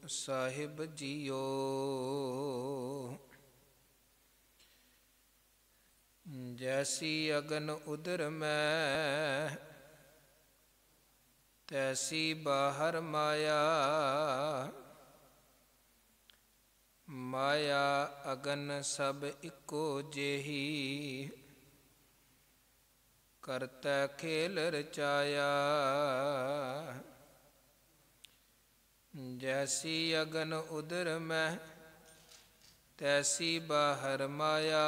ਸਾਹਿਬ JIO. ਜੈਸੀ ਅਗਨ ਉਦਰ ਮੈਂ, ਤੈਸੀ ਬਾਹਰ ਮਾਇਆ। ਮਾਇਆ ਅਗਨ ਸਭ ਇੱਕੋ ਜਿਹੀ, ਕਰਤੈ ਖੇਲ ਰਚਾਇਆ। जैसी अगन उदर में, तैसी बाहर माया।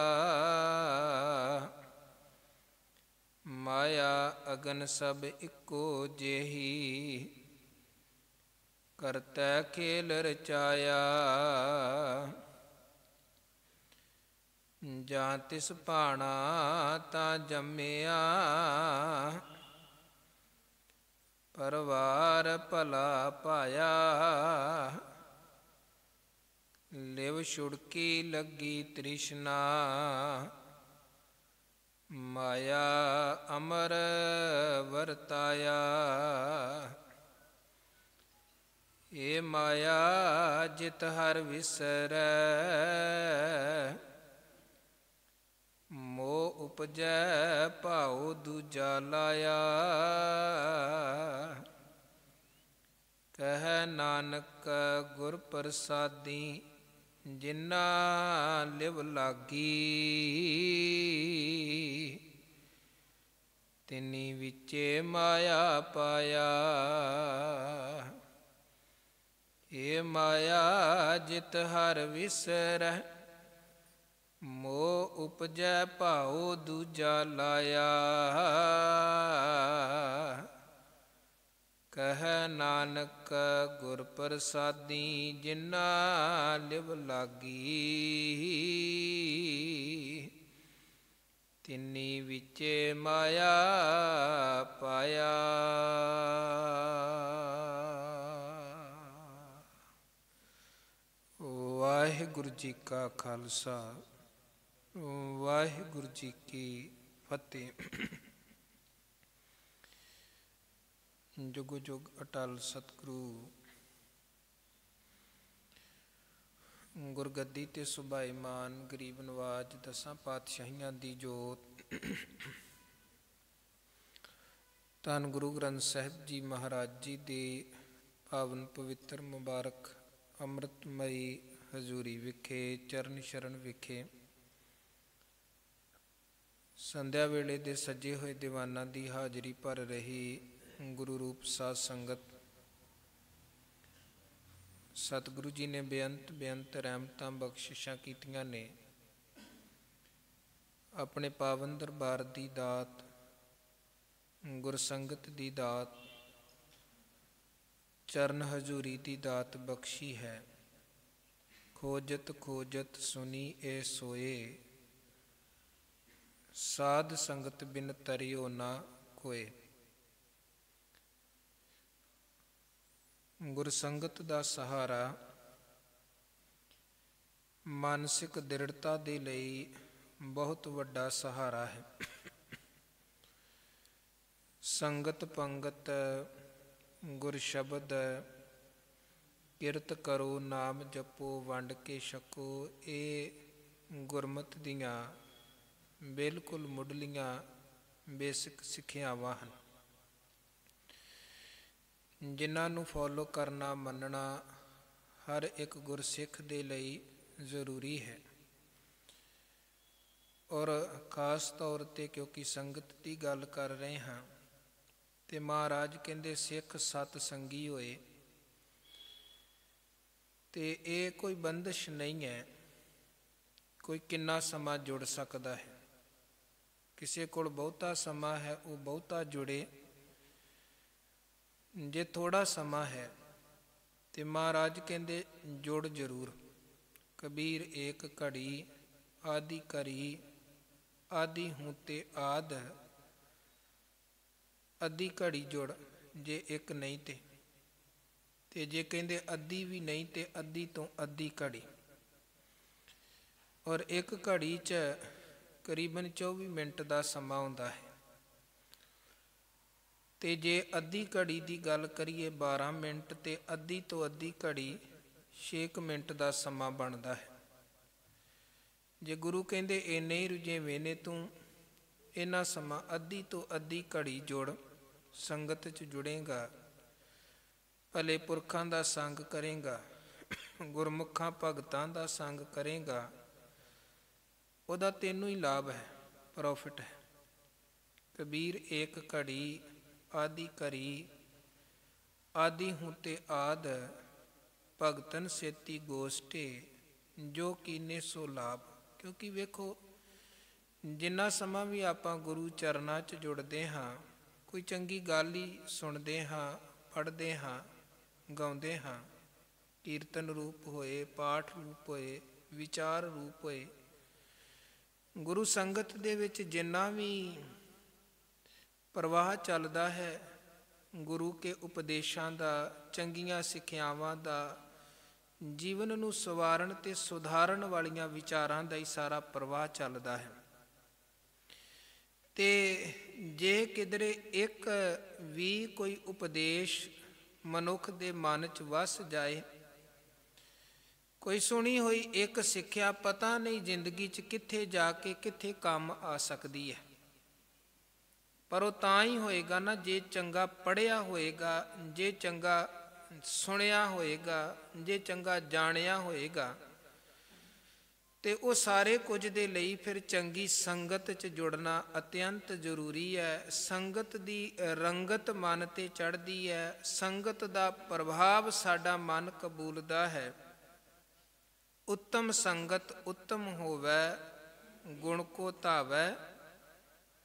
माया अगन सब इको जेही, करतै खेल रचाया। जां तिस भाणा तां जम्मिया, ਪਰਵਾਰ ਭਲਾ ਪਾਇਆ। ਲਿਵ ਛੁੜਕੀ ਲੱਗੀ ਤ੍ਰਿਸ਼ਨਾ, ਮਾਇਆ ਅਮਰ ਵਰਤਾਇਆ। ਏ ਮਾਇਆ ਜਿਤ ਹਰ ਵਿਸਰੈ, ਮੋਹ ਉਪਜੈ ਭਾਉ ਦੂਜਾ ਲਾਇਆ। ਕਹਿ ਨਾਨਕ ਗੁਰ ਪ੍ਰਸਾਦੀ, ਜਿਨਾ ਲਿਵ ਲਾਗੀ। ਤਿਨੀ ਵਿਚੇ ਮਾਇਆ ਪਾਇਆ। ਏ ਮਾਇਆ ਜਿਤ ਹਰ ਵਿਸਰੈ, ਮੋਹ ਉਪਜੈ ਭਾਉ ਦੂਜਾ ਲਾਇਆ। ਕਹਿ ਨਾਨਕ ਗੁਰ ਪ੍ਰਸਾਦੀ, ਜਿਨਾ ਲਿਵ ਲਾਗੀ। ਤਿਨੀ ਵਿਚੇ ਮਾਇਆ ਪਾਇਆ। ਵਾਹਿਗੁਰੂ ਜੀ ਕਾ ਖਾਲਸਾ, ਵਾਹਿਗੁਰੂ ਜੀ ਕੀ ਫਤਿਹ। ਜੁਗ ਜੁਗ ਅਟਲ ਸਤਿਗੁਰੂ ਗੁਰਗੱਦੀ ਤੇ ਸੁਭਾਈਮਾਨ, ਗਰੀਬ ਨਵਾਜ ਦਸਾਂ ਪਾਤਸ਼ਾਹੀਆਂ ਦੀ ਜੋਤ। ਧੰਨ ਗੁਰੂ ਗ੍ਰੰਥ ਸਾਹਿਬ ਜੀ ਮਹਾਰਾਜ ਜੀ ਦੇ ਪਾਵਨ ਪਵਿੱਤਰ ਮੁਬਾਰਕ ਅੰਮ੍ਰਿਤਮਈ ਹਜ਼ੂਰੀ ਵਿਖੇ, ਚਰਨ ਸ਼ਰਨ ਵਿਖੇ ਸੰਧਿਆ ਵੇਲੇ ਦੇ ਸੱਜੇ ਹੋਏ ਦੀਵਾਨਾਂ ਦੀ ਹਾਜ਼ਰੀ ਭਰ ਰਹੀ ਗੁਰੂ ਰੂਪ ਸਾਧ ਸੰਗਤ, ਸਤਿਗੁਰੂ ਜੀ ਨੇ ਬੇਅੰਤ ਬੇਅੰਤ ਰਹਿਮਤਾਂ ਬਖਸ਼ਿਸ਼ਾਂ ਕੀਤੀਆਂ ਨੇ। ਆਪਣੇ ਪਾਵਨ ਦਰਬਾਰ ਦੀ ਦਾਤ, ਗੁਰਸੰਗਤ ਦੀ ਦਾਤ, ਚਰਨ ਹਜ਼ੂਰੀ ਦੀ ਦਾਤ ਬਖਸ਼ੀ ਹੈ। ਖੋਜਤ ਖੋਜਤ ਸੁਨੀ ਏ ਸੋਏ, ਸਾਧ ਸੰਗਤ ਬਿਨ ਤਰਿਓ ਨਾ ਕੋਏ। ਗੁਰਸੰਗਤ ਦਾ ਸਹਾਰਾ ਮਾਨਸਿਕ ਦ੍ਰਿੜਤਾ ਦੇ ਲਈ ਬਹੁਤ ਵੱਡਾ ਸਹਾਰਾ ਹੈ। ਸੰਗਤ ਪੰਗਤ ਗੁਰ ਸ਼ਬਦ, ਕਿਰਤ ਕਰੋ ਨਾਮ ਜਪੋ ਵੰਡ ਕੇ ਛਕੋ। ਇਹ ਗੁਰਮਤਿ ਦੀਆਂ ਬਿਲਕੁਲ ਮੁੱਢਲੀਆਂ ਬੇਸਿਕ ਸਿੱਖਿਆਵਾਂ ਹਨ, ਜਿਨ੍ਹਾਂ ਨੂੰ ਫੋਲੋ ਕਰਨਾ, ਮੰਨਣਾ ਹਰ ਇੱਕ ਗੁਰਸਿੱਖ ਦੇ ਲਈ ਜ਼ਰੂਰੀ ਹੈ। ਔਰ ਖਾਸ ਤੌਰ 'ਤੇ ਕਿਉਂਕਿ ਸੰਗਤ ਦੀ ਗੱਲ ਕਰ ਰਹੇ ਹਾਂ, ਅਤੇ ਮਹਾਰਾਜ ਕਹਿੰਦੇ ਸਿੱਖ ਸਤ ਸੰਗੀ ਹੋਏ। ਅਤੇ ਇਹ ਕੋਈ ਬੰਦਿਸ਼ ਨਹੀਂ ਹੈ, ਕੋਈ ਕਿੰਨਾ ਸਮਾਂ ਜੁੜ ਸਕਦਾ ਹੈ। ਕਿਸੇ ਕੋਲ ਬਹੁਤਾ ਸਮਾਂ ਹੈ, ਉਹ ਬਹੁਤਾ ਜੁੜੇ। ਜੇ ਥੋੜ੍ਹਾ ਸਮਾਂ ਹੈ ਤੇ ਮਹਾਰਾਜ ਕਹਿੰਦੇ ਜੁੜ ਜ਼ਰੂਰ। ਕਬੀਰ ਏਕ ਘੜੀ ਆਦਿ ਕਰੀ, ਆਦਿ ਹੂੰ ਤੇ ਆਦ। ਅੱਧੀ ਘੜੀ ਜੁੜ, ਜੇ ਇੱਕ ਨਹੀਂ ਤੇ ਜੇ ਕਹਿੰਦੇ ਅੱਧੀ ਵੀ ਨਹੀਂ ਤੇ ਅੱਧੀ ਤੋਂ ਅੱਧੀ ਘੜੀ। ਔਰ ਇੱਕ ਘੜੀ 'ਚ ਕਰੀਬਨ 24 ਮਿੰਟ ਦਾ ਸਮਾਂ ਹੁੰਦਾ ਹੈ। ਅਤੇ ਜੇ ਅੱਧੀ ਘੜੀ ਦੀ ਗੱਲ ਕਰੀਏ 12 ਮਿੰਟ, ਅਤੇ ਅੱਧੀ ਤੋਂ ਅੱਧੀ ਘੜੀ 6 ਮਿੰਟ ਦਾ ਸਮਾਂ ਬਣਦਾ ਹੈ। ਜੇ ਗੁਰੂ ਕਹਿੰਦੇ ਇੰਨੇ ਹੀ ਰੁਝੇਵੇਂ ਨੇ, ਤੂੰ ਇੰਨਾ ਸਮਾਂ ਅੱਧੀ ਤੋਂ ਅੱਧੀ ਘੜੀ ਜੁੜ, ਸੰਗਤ 'ਚ ਜੁੜੇਗਾ, ਭਲੇ ਪੁਰਖਾਂ ਦਾ ਸੰਗ ਕਰੇਗਾ, ਗੁਰਮੁਖਾਂ ਭਗਤਾਂ ਦਾ ਸੰਗ ਕਰੇਗਾ, ਉਹਦਾ ਤੈਨੂੰ ਹੀ ਲਾਭ ਹੈ, ਪ੍ਰੋਫਿਟ ਹੈ। ਕਬੀਰ ਏਕ ਘੜੀ ਆਦਿ ਕਰੀ, ਆਦਿ ਹੂੰ ਤੇ ਆਦ, ਭਗਤਨ ਸੇਤੀ ਗੋਸ਼ਟੇ, ਜੋ ਕੀਨੇ ਸੋ ਲਾਭ। ਕਿਉਂਕਿ ਵੇਖੋ, ਜਿੰਨਾ ਸਮਾਂ ਵੀ ਆਪਾਂ ਗੁਰੂ ਚਰਨਾਂ 'ਚ ਜੁੜਦੇ ਹਾਂ, ਕੋਈ ਚੰਗੀ ਗੱਲ ਹੀ ਸੁਣਦੇ ਹਾਂ, ਪੜ੍ਹਦੇ ਹਾਂ, ਗਾਉਂਦੇ ਹਾਂ, ਕੀਰਤਨ ਰੂਪ ਹੋਏ, ਪਾਠ ਰੂਪ ਹੋਏ, ਵਿਚਾਰ ਰੂਪ ਹੋਏ, ਗੁਰੂ ਸੰਗਤ ਦੇ ਵਿੱਚ ਜਿੰਨਾ ਵੀ ਪ੍ਰਵਾਹ ਚੱਲਦਾ ਹੈ, ਗੁਰੂ ਕੇ ਉਪਦੇਸ਼ਾਂ ਦਾ, ਚੰਗੀਆਂ ਸਿੱਖਿਆਵਾਂ ਦਾ, ਜੀਵਨ ਨੂੰ ਸਵਾਰਨ ਤੇ ਸੁਧਾਰਨ ਵਾਲੀਆਂ ਵਿਚਾਰਾਂ ਦਾ ਹੀ ਸਾਰਾ ਪ੍ਰਵਾਹ ਚੱਲਦਾ ਹੈ। ਤੇ ਜੇ ਕਿਧਰੇ ਇੱਕ ਵੀ ਕੋਈ ਉਪਦੇਸ਼ ਮਨੁੱਖ ਦੇ ਮਨ 'ਚ ਵਸ ਜਾਏ, ਕੋਈ ਸੁਣੀ ਹੋਈ ਇੱਕ ਸਿੱਖਿਆ ਪਤਾ ਨਹੀਂ ਜ਼ਿੰਦਗੀ 'ਚ ਕਿੱਥੇ ਜਾ ਕੇ ਕਿੱਥੇ ਕੰਮ ਆ ਸਕਦੀ ਹੈ, ਪਰ ਉਹ ਤਾਂ ਹੀ ਹੋਏਗਾ ਨਾ ਜੇ ਚੰਗਾ ਪੜ੍ਹਿਆ ਹੋਏਗਾ, ਜੇ ਚੰਗਾ ਸੁਣਿਆ ਹੋਏਗਾ, ਜੇ ਚੰਗਾ ਜਾਣਿਆ ਹੋਏਗਾ। ਤੇ ਉਹ ਸਾਰੇ ਕੁਝ ਦੇ ਲਈ ਫਿਰ ਚੰਗੀ ਸੰਗਤ 'ਚ ਜੁੜਨਾ ਅਤਿਅੰਤ ਜ਼ਰੂਰੀ ਹੈ। ਸੰਗਤ ਦੀ ਰੰਗਤ ਮਨ 'ਤੇ ਚੜ੍ਹਦੀ ਹੈ, ਸੰਗਤ ਦਾ ਪ੍ਰਭਾਵ ਸਾਡਾ ਮਨ ਕਬੂਲਦਾ ਹੈ। ਉੱਤਮ ਸੰਗਤ ਉੱਤਮ ਹੋਵੈ, ਗੁਣ ਕੋ ਧਾਵੈ,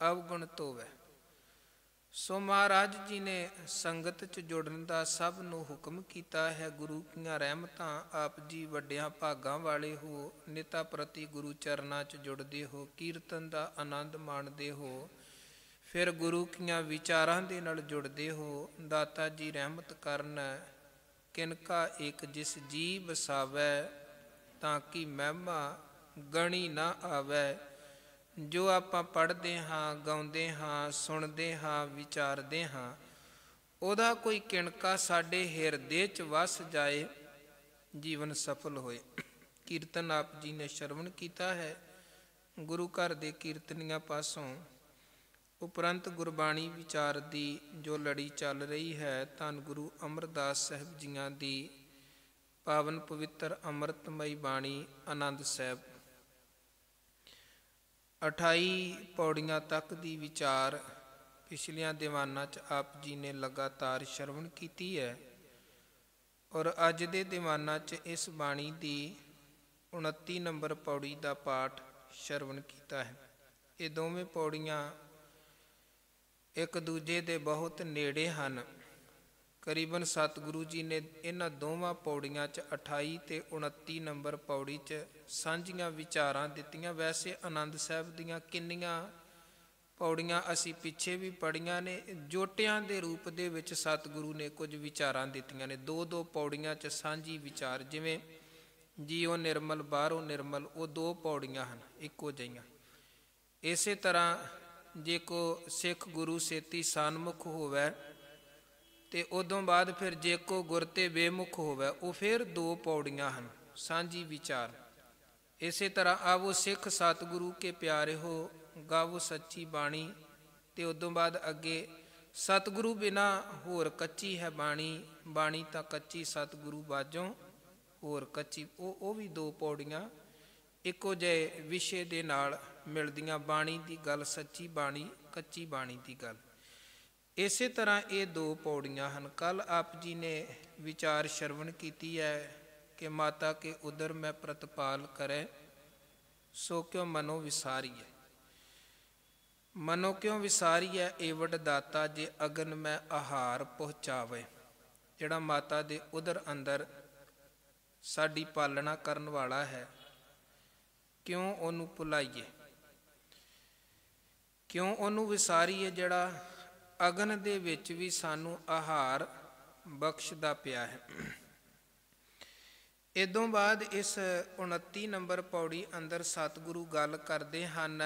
ਅਵਗੁਣ ਧੋਵੈ। ਸੋ ਮਹਾਰਾਜ ਜੀ ਨੇ ਸੰਗਤ 'ਚ ਜੁੜਨ ਦਾ ਸਭ ਨੂੰ ਹੁਕਮ ਕੀਤਾ ਹੈ। ਗੁਰੂ ਦੀਆਂ ਰਹਿਮਤਾਂ, ਆਪ ਜੀ ਵੱਡਿਆਂ ਭਾਗਾਂ ਵਾਲੇ ਹੋ, ਨਿਤਾ ਪ੍ਰਤੀ ਗੁਰੂ ਚਰਨਾਂ 'ਚ ਜੁੜਦੇ ਹੋ, ਕੀਰਤਨ ਦਾ ਆਨੰਦ ਮਾਣਦੇ ਹੋ, ਫਿਰ ਗੁਰੂ ਦੀਆਂ ਵਿਚਾਰਾਂ ਦੇ ਨਾਲ ਜੁੜਦੇ ਹੋ। ਦਾਤਾ ਜੀ ਰਹਿਮਤ ਕਰਨ, ਕਿਨਕਾ ਏਕ ਜਿਸ ਜੀ ਵਸਾਵੈ, ਤਾਂ ਕਿ ਮਹਿਮਾ ਗਣੀ ਨਾ ਆਵੈ। ਜੋ ਆਪਾਂ ਪੜ੍ਹਦੇ ਹਾਂ, ਗਾਉਂਦੇ ਹਾਂ, ਸੁਣਦੇ ਹਾਂ, ਵਿਚਾਰਦੇ ਹਾਂ, ਉਹਦਾ ਕੋਈ ਕਿਣਕਾ ਸਾਡੇ ਹਿਰਦੇ 'ਚ ਵਸ ਜਾਏ, ਜੀਵਨ ਸਫਲ ਹੋਏ। ਕੀਰਤਨ ਆਪ ਜੀ ਨੇ ਸ਼ਰਵਣ ਕੀਤਾ ਹੈ ਗੁਰੂ ਘਰ ਦੇ ਕੀਰਤਨੀਆਂ ਪਾਸੋਂ। ਉਪਰੰਤ ਗੁਰਬਾਣੀ ਵਿਚਾਰ ਦੀ ਜੋ ਲੜੀ ਚੱਲ ਰਹੀ ਹੈ, ਧੰਨ ਗੁਰੂ ਅਮਰਦਾਸ ਸਾਹਿਬ ਜੀਆਂ ਦੀ ਪਾਵਨ ਪਵਿੱਤਰ ਅੰਮ੍ਰਿਤਮਈ ਬਾਣੀ ਆਨੰਦ ਸਾਹਿਬ, 28 ਪੌੜੀਆਂ ਤੱਕ ਦੀ ਵਿਚਾਰ ਪਿਛਲੀਆਂ ਦੀਵਾਨਾਂ 'ਚ ਆਪ ਜੀ ਨੇ ਲਗਾਤਾਰ ਸ਼ਰਵਣ ਕੀਤੀ ਹੈ, ਔਰ ਅੱਜ ਦੇ ਦੀਵਾਨਾਂ 'ਚ ਇਸ ਬਾਣੀ ਦੀ 29 ਨੰਬਰ ਪੌੜੀ ਦਾ ਪਾਠ ਸ਼ਰਵਣ ਕੀਤਾ ਹੈ। ਇਹ ਦੋਵੇਂ ਪੌੜੀਆਂ ਇੱਕ ਦੂਜੇ ਦੇ ਬਹੁਤ ਨੇੜੇ ਹਨ। ਕਰੀਬਨ ਸਤਿਗੁਰੂ ਜੀ ਨੇ ਇਹਨਾਂ ਦੋਵਾਂ ਪੌੜੀਆਂ 'ਚ 28 ਤੇ 29 ਨੰਬਰ ਪੌੜੀ 'ਚ ਸਾਂਝੀਆਂ ਵਿਚਾਰਾਂ ਦਿੱਤੀਆਂ। ਵੈਸੇ ਆਨੰਦ ਸਾਹਿਬ ਦੀਆਂ ਕਿੰਨੀਆਂ ਪੌੜੀਆਂ ਅਸੀਂ ਪਿੱਛੇ ਵੀ ਪੜ੍ਹੀਆਂ ਨੇ। ਜੋਟਿਆਂ ਦੇ ਰੂਪ ਦੇ ਵਿੱਚ ਸਤਿਗੁਰੂ ਨੇ ਕੁਝ ਵਿਚਾਰਾਂ ਦਿੱਤੀਆਂ ਨੇ, 2-2 ਪੌੜੀਆਂ 'ਚ ਸਾਂਝੀ ਵਿਚਾਰ। ਜਿਵੇਂ ਜੀਉ ਨਿਰਮਲ ਬਾਹਰੋਂ ਨਿਰਮਲ, ਉਹ 2 ਪੌੜੀਆਂ ਹਨ ਇੱਕੋ ਜਿਹੀਆਂ। ਇਸੇ ਤਰ੍ਹਾਂ ਜੇ ਕੋ ਸਿੱਖ ਗੁਰੂ ਸੇਤੀ ਸਨਮੁਖ ਹੋਵੇ, ਤੇ ਉਦੋਂ ਬਾਅਦ ਫਿਰ ਜੇ ਕੋ ਗੁਰ ਤੇ ਬੇਮੁਖ ਹੋਵੇ, ਉਹ ਫਿਰ 2 ਪੌੜੀਆਂ ਹਨ ਸਾਂਝੀ ਵਿਚਾਰ। ਇਸੇ ਤਰ੍ਹਾਂ ਆਵੋ ਸਿੱਖ ਸਤਿਗੁਰੂ ਕੇ ਪਿਆਰੇ ਹੋ, ਗਾਵੋ ਸੱਚੀ ਬਾਣੀ, ਤੇ ਉਦੋਂ ਬਾਅਦ ਅੱਗੇ ਸਤਿਗੁਰੂ ਬਿਨਾ ਹੋਰ ਕੱਚੀ ਹੈ ਬਾਣੀ, ਬਾਣੀ ਤਾਂ ਕੱਚੀ ਸਤਿਗੁਰੂ ਬਾਝੋਂ ਹੋਰ ਕੱਚੀ। ਉਹ ਵੀ 2 ਪੌੜੀਆਂ ਇੱਕੋ ਜਿਹੇ ਵਿਸ਼ੇ ਦੇ ਨਾਲ ਮਿਲਦੀਆਂ, ਬਾਣੀ ਦੀ ਗੱਲ ਸੱਚੀ ਬਾਣੀ, ਕੱਚੀ ਬਾਣੀ ਦੀ ਗੱਲ। ਇਸੇ ਤਰ੍ਹਾਂ ਇਹ 2 ਪੌੜੀਆਂ ਹਨ। ਕੱਲ੍ਹ ਆਪ ਜੀ ਨੇ ਵਿਚਾਰ ਸ਼ਰਵਣ ਕੀਤੀ ਹੈ ਕਿ ਮਾਤਾ ਕੇ ਉਦਰ ਮੈਂ ਪ੍ਰਤਪਾਲ ਕਰੈ, ਸੋ ਕਿਉ ਮਨੋ ਵਿਸਾਰੀਐ। ਮਨੋ ਕਿਉਂ ਵਿਸਾਰੀਐ, ਏਵਡ ਦਾਤਾ ਜੇ ਅਗਨ ਮੈਂ ਆਹਾਰ ਪਹੁੰਚਾਵੇ। ਜਿਹੜਾ ਮਾਤਾ ਦੇ ਉਦਰ ਅੰਦਰ ਸਾਡੀ ਪਾਲਣਾ ਕਰਨ ਵਾਲਾ ਹੈ, ਕਿਉਂ ਉਹਨੂੰ ਭੁਲਾਈਏ, ਕਿਉਂ ਉਹਨੂੰ ਵਿਸਾਰੀਏ, ਜਿਹੜਾ ਅਗਨ ਦੇ ਵਿੱਚ ਵੀ ਸਾਨੂੰ ਆਹਾਰ ਬਖਸ਼ਦਾ ਪਿਆ ਹੈ। ਇਦੋਂ ਬਾਅਦ ਇਸ 29 ਨੰਬਰ ਪੌੜੀ ਅੰਦਰ ਸਤਿਗੁਰੂ ਗੱਲ ਕਰਦੇ ਹਨ,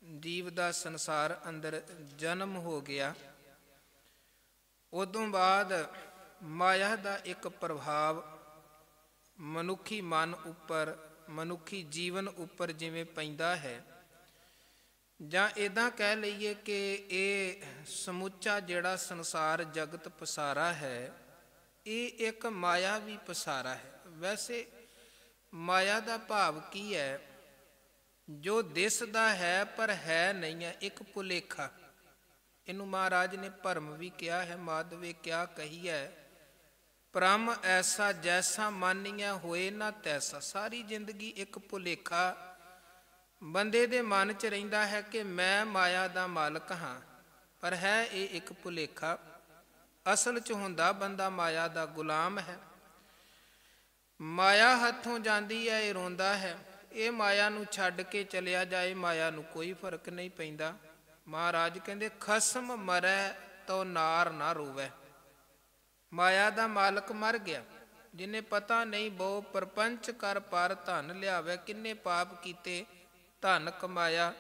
ਜੀਵ ਦਾ ਸੰਸਾਰ ਅੰਦਰ ਜਨਮ ਹੋ ਗਿਆ, ਉਦੋਂ ਬਾਅਦ ਮਾਇਆ ਦਾ ਇੱਕ ਪ੍ਰਭਾਵ ਮਨੁੱਖੀ ਮਨ ਉੱਪਰ, ਮਨੁੱਖੀ ਜੀਵਨ ਉੱਪਰ ਜਿਵੇਂ ਪੈਂਦਾ ਹੈ, ਜਾਂ ਇੱਦਾਂ ਕਹਿ ਲਈਏ ਕਿ ਇਹ ਸਮੁੱਚਾ ਜਿਹੜਾ ਸੰਸਾਰ ਜਗਤ ਪਸਾਰਾ ਹੈ, ਇਹ ਇੱਕ ਮਾਇਆਵੀ ਪਸਾਰਾ ਹੈ। ਵੈਸੇ ਮਾਇਆ ਦਾ ਭਾਵ ਕੀ ਹੈ? ਜੋ ਦਿਸਦਾ ਹੈ ਪਰ ਹੈ ਨਹੀਂ ਹੈ, ਇੱਕ ਭੁਲੇਖਾ। ਇਹਨੂੰ ਮਹਾਰਾਜ ਨੇ ਭਰਮ ਵੀ ਕਿਹਾ ਹੈ। ਮਾਧਵੇ ਕਿਆ ਕਹੀ ਹੈ, ਭ੍ਰਮ ਐਸਾ ਜੈਸਾ ਮਾਨੀਐ ਹੋਏ ਨਾ ਤੈਸਾ। ਸਾਰੀ ਜ਼ਿੰਦਗੀ ਇੱਕ ਭੁਲੇਖਾ ਬੰਦੇ ਦੇ ਮਨ 'ਚ ਰਹਿੰਦਾ ਹੈ ਕਿ ਮੈਂ ਮਾਇਆ ਦਾ ਮਾਲਕ ਹਾਂ, ਪਰ ਹੈ ਇਹ ਇੱਕ ਭੁਲੇਖਾ। ਅਸਲ 'ਚ ਹੁੰਦਾ ਬੰਦਾ ਮਾਇਆ ਦਾ ਗੁਲਾਮ ਹੈ। ਮਾਇਆ ਹੱਥੋਂ ਜਾਂਦੀ ਹੈ, ਇਹ ਰੋਂਦਾ ਹੈ। ਇਹ ਮਾਇਆ ਨੂੰ ਛੱਡ ਕੇ ਚਲਿਆ ਜਾਏ, ਮਾਇਆ ਨੂੰ ਕੋਈ ਫਰਕ ਨਹੀਂ ਪੈਂਦਾ। ਮਹਾਰਾਜ ਕਹਿੰਦੇ ਖਸਮ ਮਰੈ ਤੋ ਨਾਰ ਨਾ ਰੋਵੈ। ਮਾਇਆ ਦਾ ਮਾਲਕ ਮਰ ਗਿਆ, ਜਿਹਨੇ ਪਤਾ ਨਹੀਂ ਬਹੁ ਪਰਪੰਚ ਕਰ ਪਰ ਧਨ ਲਿਆਵੇ। ਕਿੰਨੇ ਪਾਪ ਕੀਤੇ, ਧਨ ਕਮਾਇਆ,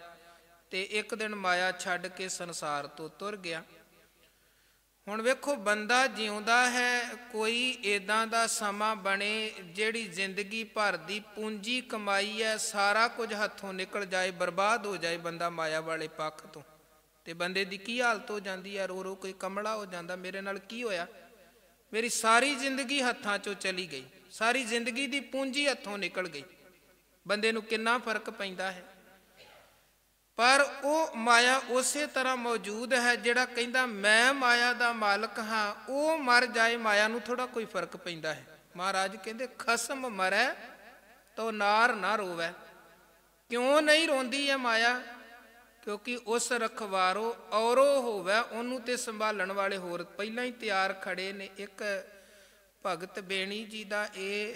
ਤੇ ਇੱਕ ਦਿਨ ਮਾਇਆ ਛੱਡ ਕੇ ਸੰਸਾਰ ਤੋਂ ਤੁਰ ਗਿਆ। ਹੁਣ ਵੇਖੋ, ਬੰਦਾ ਜਿਉਂਦਾ ਹੈ, ਕੋਈ ਇੱਦਾਂ ਦਾ ਸਮਾਂ ਬਣੇ ਜਿਹੜੀ ਜ਼ਿੰਦਗੀ ਭਰ ਦੀ ਪੂੰਜੀ ਕਮਾਈ ਹੈ, ਸਾਰਾ ਕੁਝ ਹੱਥੋਂ ਨਿਕਲ ਜਾਏ, ਬਰਬਾਦ ਹੋ ਜਾਏ ਬੰਦਾ ਮਾਇਆ ਵਾਲੇ ਪੱਖ ਤੋਂ, ਤੇ ਬੰਦੇ ਦੀ ਕੀ ਹਾਲਤ ਹੋ ਜਾਂਦੀ ਹੈ? ਰੋ ਰੋ ਕੋਈ ਕਮਲਾ ਹੋ ਜਾਂਦਾ, ਮੇਰੇ ਨਾਲ ਕੀ ਹੋਇਆ? ਮੇਰੀ ਸਾਰੀ ਜ਼ਿੰਦਗੀ ਹੱਥਾਂ 'ਚੋਂ ਚਲੀ ਗਈ, ਸਾਰੀ ਜ਼ਿੰਦਗੀ ਦੀ ਪੂੰਜੀ ਹੱਥੋਂ ਨਿਕਲ ਗਈ। ਬੰਦੇ ਨੂੰ ਕਿੰਨਾ ਫਰਕ ਪੈਂਦਾ ਹੈ। ਪਰ ਉਹ ਮਾਇਆ ਉਸੇ ਤਰ੍ਹਾਂ ਮੌਜੂਦ ਹੈ। ਜਿਹੜਾ ਕਹਿੰਦਾ ਮੈਂ ਮਾਇਆ ਦਾ ਮਾਲਕ ਹਾਂ, ਉਹ ਮਰ ਜਾਏ, ਮਾਇਆ ਨੂੰ ਥੋੜ੍ਹਾ ਕੋਈ ਫਰਕ ਪੈਂਦਾ ਹੈ। ਮਹਾਰਾਜ ਕਹਿੰਦੇ ਖਸਮ ਮਰੈ ਤੋ ਨਾਰ ਨਾ ਰੋਵੈ। ਕਿਉਂ ਨਹੀਂ ਰੋਂਦੀ ਹੈ ਮਾਇਆ? ਕਿਉਂਕਿ ਉਸ ਰਖਵਾਰੋ ਔਰੋ ਹੋਵੇ, ਉਹਨੂੰ ਤੇ ਸੰਭਾਲਣ ਵਾਲੇ ਹੋਰ ਪਹਿਲਾਂ ਹੀ ਤਿਆਰ ਖੜੇ ਨੇ। ਇੱਕ ਭਗਤ ਬੇਣੀ ਜੀ ਦਾ ਇਹ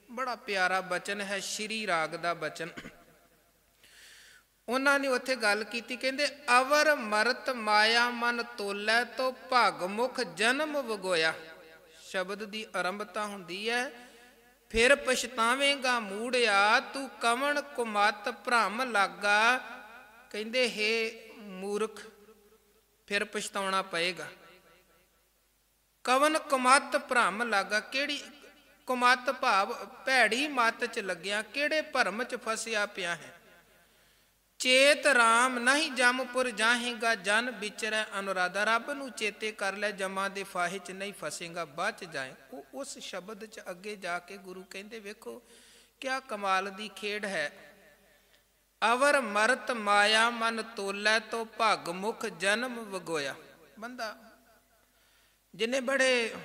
ਬੜਾ ਪਿਆਰਾ ਬਚਨ ਹੈ, ਸ਼੍ਰੀ ਰਾਗ ਦਾ ਬਚਨ। ਉਹਨਾਂ ਨੇ ਉੱਥੇ ਗੱਲ ਕੀਤੀ, ਕਹਿੰਦੇ ਅਵਰ ਮਰਤ ਮਾਇਆ ਮਨ ਤੋਲੈ ਤੋ ਭਗ ਮੁਖ ਜਨਮ ਵਗੋਇਆ। ਸ਼ਬਦ ਦੀ ਆਰੰਭਤਾ ਹੁੰਦੀ ਹੈ, ਫਿਰ ਪਛਤਾਵੇਂਗਾ ਮੂੜਿਆ ਤੂੰ ਕਵਣ ਕੁਮਤ ਭ੍ਰਮ ਲਾਗਾ। ਕਹਿੰਦੇ ਹੇ ਮੂਰਖ, ਫਿਰ ਪਛਤਾਉਣਾ ਪਏਗਾ। ਕਵਨ ਕੁਮਤ ਭ੍ਰਮ ਲਾਗਾ, ਕਿਹੜੀ ਕੁਮਤ ਭਾਵ ਭੈੜੀ ਮੱਤ 'ਚ ਲੱਗਿਆ, ਕਿਹੜੇ ਭਰਮ 'ਚ ਫਸਿਆ ਪਿਆ ਹੈ। ਚੇਤ ਰਾਮ ਨਹੀਂ ਜਮਪੁਰ ਜਾਹੇਗਾ ਜਨ ਵਿਚਰੈ ਅਨੁਰਾਧਾ। ਰੱਬ ਨੂੰ ਚੇਤੇ ਕਰ ਲੈ, ਜਮਾਂ ਦੇ ਫਾਹੇ 'ਚ ਨਹੀਂ ਫਸੇਗਾ, ਬਚ ਜਾਏ। ਉਹ ਉਸ ਸ਼ਬਦ 'ਚ ਅੱਗੇ ਜਾ ਕੇ ਗੁਰੂ ਕਹਿੰਦੇ ਵੇਖੋ ਕਿਆ ਕਮਾਲ ਦੀ ਖੇਡ ਹੈ। ਅਵਰ ਮਰਤ ਮਾਇਆ ਮਨ ਤੋਲੈ ਤੋ ਭਗ ਮੁਖ ਜਨਮ ਵਗੋਇਆ। ਬੰਦਾ ਜਿਹਨੇ ਬੜੇ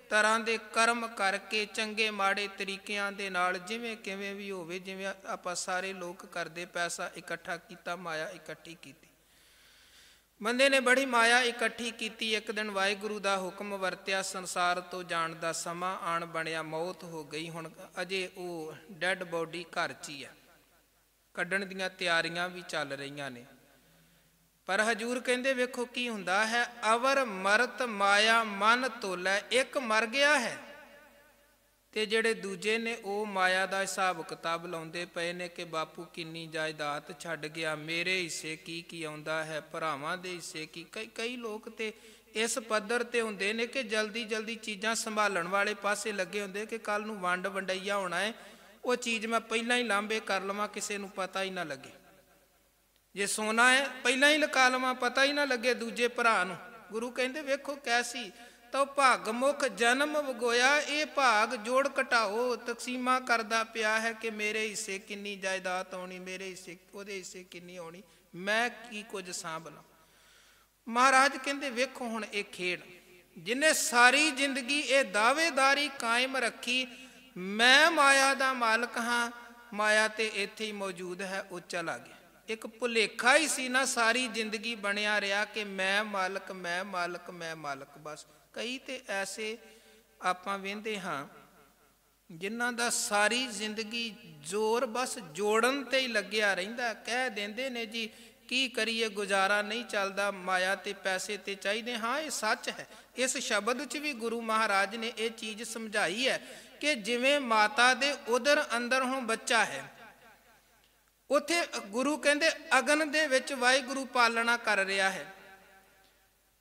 ਤਰ੍ਹਾਂ ਦੇ ਕਰਮ ਕਰਕੇ, ਚੰਗੇ ਮਾੜੇ ਤਰੀਕਿਆਂ ਦੇ ਨਾਲ, ਜਿਵੇਂ ਕਿਵੇਂ ਵੀ ਹੋਵੇ, ਜਿਵੇਂ ਆਪਾਂ ਸਾਰੇ ਲੋਕ ਕਰਦੇ, ਪੈਸਾ ਇਕੱਠਾ ਕੀਤਾ, ਮਾਇਆ ਇਕੱਠੀ ਕੀਤੀ। ਬੰਦੇ ਨੇ ਬੜੀ ਮਾਇਆ ਇਕੱਠੀ ਕੀਤੀ। ਇੱਕ ਦਿਨ ਵਾਹਿਗੁਰੂ ਦਾ ਹੁਕਮ ਵਰਤਿਆ, ਸੰਸਾਰ ਤੋਂ ਜਾਣ ਦਾ ਸਮਾਂ ਆਣ ਬਣਿਆ, ਮੌਤ ਹੋ ਗਈ। ਹੁਣ ਅਜੇ ਉਹ ਡੈਡ ਬੋਡੀ ਘਰ 'ਚ ਹੀ ਹੈ, ਕੱਢਣ ਦੀਆਂ ਤਿਆਰੀਆਂ ਵੀ ਚੱਲ ਰਹੀਆਂ ਨੇ। ਪਰ ਹਜੂਰ ਕਹਿੰਦੇ ਵੇਖੋ ਕੀ ਹੁੰਦਾ ਹੈ। ਅਵਰ ਮਰਤ ਮਾਇਆ ਮਨ ਤੋਲੈ। ਇੱਕ ਮਰ ਗਿਆ ਹੈ ਤੇ ਜਿਹੜੇ ਦੂਜੇ ਨੇ ਉਹ ਮਾਇਆ ਦਾ ਹਿਸਾਬ ਕਿਤਾਬ ਲਾਉਂਦੇ ਪਏ ਨੇ ਕਿ ਬਾਪੂ ਕਿੰਨੀ ਜਾਇਦਾਦ ਛੱਡ ਗਿਆ, ਮੇਰੇ ਹਿੱਸੇ ਕੀ ਕੀ ਆਉਂਦਾ ਹੈ, ਭਰਾਵਾਂ ਦੇ ਹਿੱਸੇ ਕੀ। ਕਈ ਲੋਕ ਤੇ ਇਸ ਪੱਧਰ ਤੇ ਹੁੰਦੇ ਨੇ ਕਿ ਜਲਦੀ ਜਲਦੀ ਚੀਜ਼ਾਂ ਸੰਭਾਲਣ ਵਾਲੇ ਪਾਸੇ ਲੱਗੇ ਹੁੰਦੇ ਕਿ ਕੱਲ ਨੂੰ ਵੰਡ ਵੰਡਈਆ ਹੋਣਾ ਹੈ, ਉਹ ਚੀਜ਼ ਮੈਂ ਪਹਿਲਾਂ ਹੀ ਲਾਂਭੇ ਕਰ ਲਵਾਂ, ਕਿਸੇ ਨੂੰ ਪਤਾ ਹੀ ਨਾ ਲੱਗੇ। ਜੇ ਸੋਨਾ ਹੈ ਪਹਿਲਾਂ ਹੀ ਲੁਕਾ ਲਵਾਂ, ਪਤਾ ਹੀ ਨਾ ਲੱਗੇ ਦੂਜੇ ਭਰਾ ਨੂੰ। ਗੁਰੂ ਕਹਿੰਦੇ ਵੇਖੋ ਕੈਸੀ ਤਾਂ ਭਗ ਮੁਖ ਜਨਮ ਵਗੋਇਆ। ਇਹ ਭਾਗ ਜੋੜ ਘਟਾਓ ਤਕਸੀਮਾਂ ਕਰਦਾ ਪਿਆ ਹੈ ਕਿ ਮੇਰੇ ਹਿੱਸੇ ਕਿੰਨੀ ਜਾਇਦਾਦ ਆਉਣੀ, ਮੇਰੇ ਹਿੱਸੇ ਉਹਦੇ ਹਿੱਸੇ ਕਿੰਨੀ ਆਉਣੀ, ਮੈਂ ਕੀ ਕੁਝ ਸਾਂਭ ਲਾਂ। ਮਹਾਰਾਜ ਕਹਿੰਦੇ ਵੇਖੋ ਹੁਣ ਇਹ ਖੇਡ, ਜਿਹਨੇ ਸਾਰੀ ਜ਼ਿੰਦਗੀ ਇਹ ਦਾਅਵੇਦਾਰੀ ਕਾਇਮ ਰੱਖੀ, ਮੈਂ ਮਾਇਆ ਦਾ ਮਾਲਕ ਹਾਂ, ਮਾਇਆ ਤੇ ਇੱਥੇ ਹੀ ਮੌਜੂਦ ਹੈ, ਉਹ ਚਲਾ ਗਿਆ। ਇੱਕ ਭੁਲੇਖਾ ਹੀ ਸੀ ਨਾ, ਸਾਰੀ ਜ਼ਿੰਦਗੀ ਬਣਿਆ ਰਿਹਾ ਕਿ ਮੈਂ ਮਾਲਕ, ਮੈਂ ਮਾਲਕ, ਮੈਂ ਮਾਲਕ। ਬਸ ਕਈ ਤੇ ਐਸੇ ਆਪਾਂ ਵੇਂਦੇ ਹਾਂ ਜਿਨ੍ਹਾਂ ਦਾ ਸਾਰੀ ਜ਼ਿੰਦਗੀ ਜ਼ੋਰ ਬਸ ਜੋੜਨ ਤੇ ਹੀ ਲੱਗਿਆ ਰਹਿੰਦਾ। ਕਹਿ ਦਿੰਦੇ ਨੇ ਜੀ ਕੀ ਕਰੀਏ, ਗੁਜ਼ਾਰਾ ਨਹੀਂ ਚੱਲਦਾ, ਮਾਇਆ ਤੇ ਪੈਸੇ ਤੇ ਚਾਹੀਦੇ। ਹਾਂ ਇਹ ਸੱਚ ਹੈ। ਇਸ ਸ਼ਬਦ 'ਚ ਵੀ ਗੁਰੂ ਮਹਾਰਾਜ ਨੇ ਇਹ ਚੀਜ਼ ਸਮਝਾਈ ਹੈ ਕਿ ਜਿਵੇਂ ਮਾਤਾ ਦੇ ਉਦਰ ਅੰਦਰ ਹੁਣ ਬੱਚਾ ਹੈ, ਉੱਥੇ ਗੁਰੂ ਕਹਿੰਦੇ ਅਗਨ ਦੇ ਵਿੱਚ ਵਾਹਿਗੁਰੂ ਪਾਲਣਾ ਕਰ ਰਿਹਾ ਹੈ।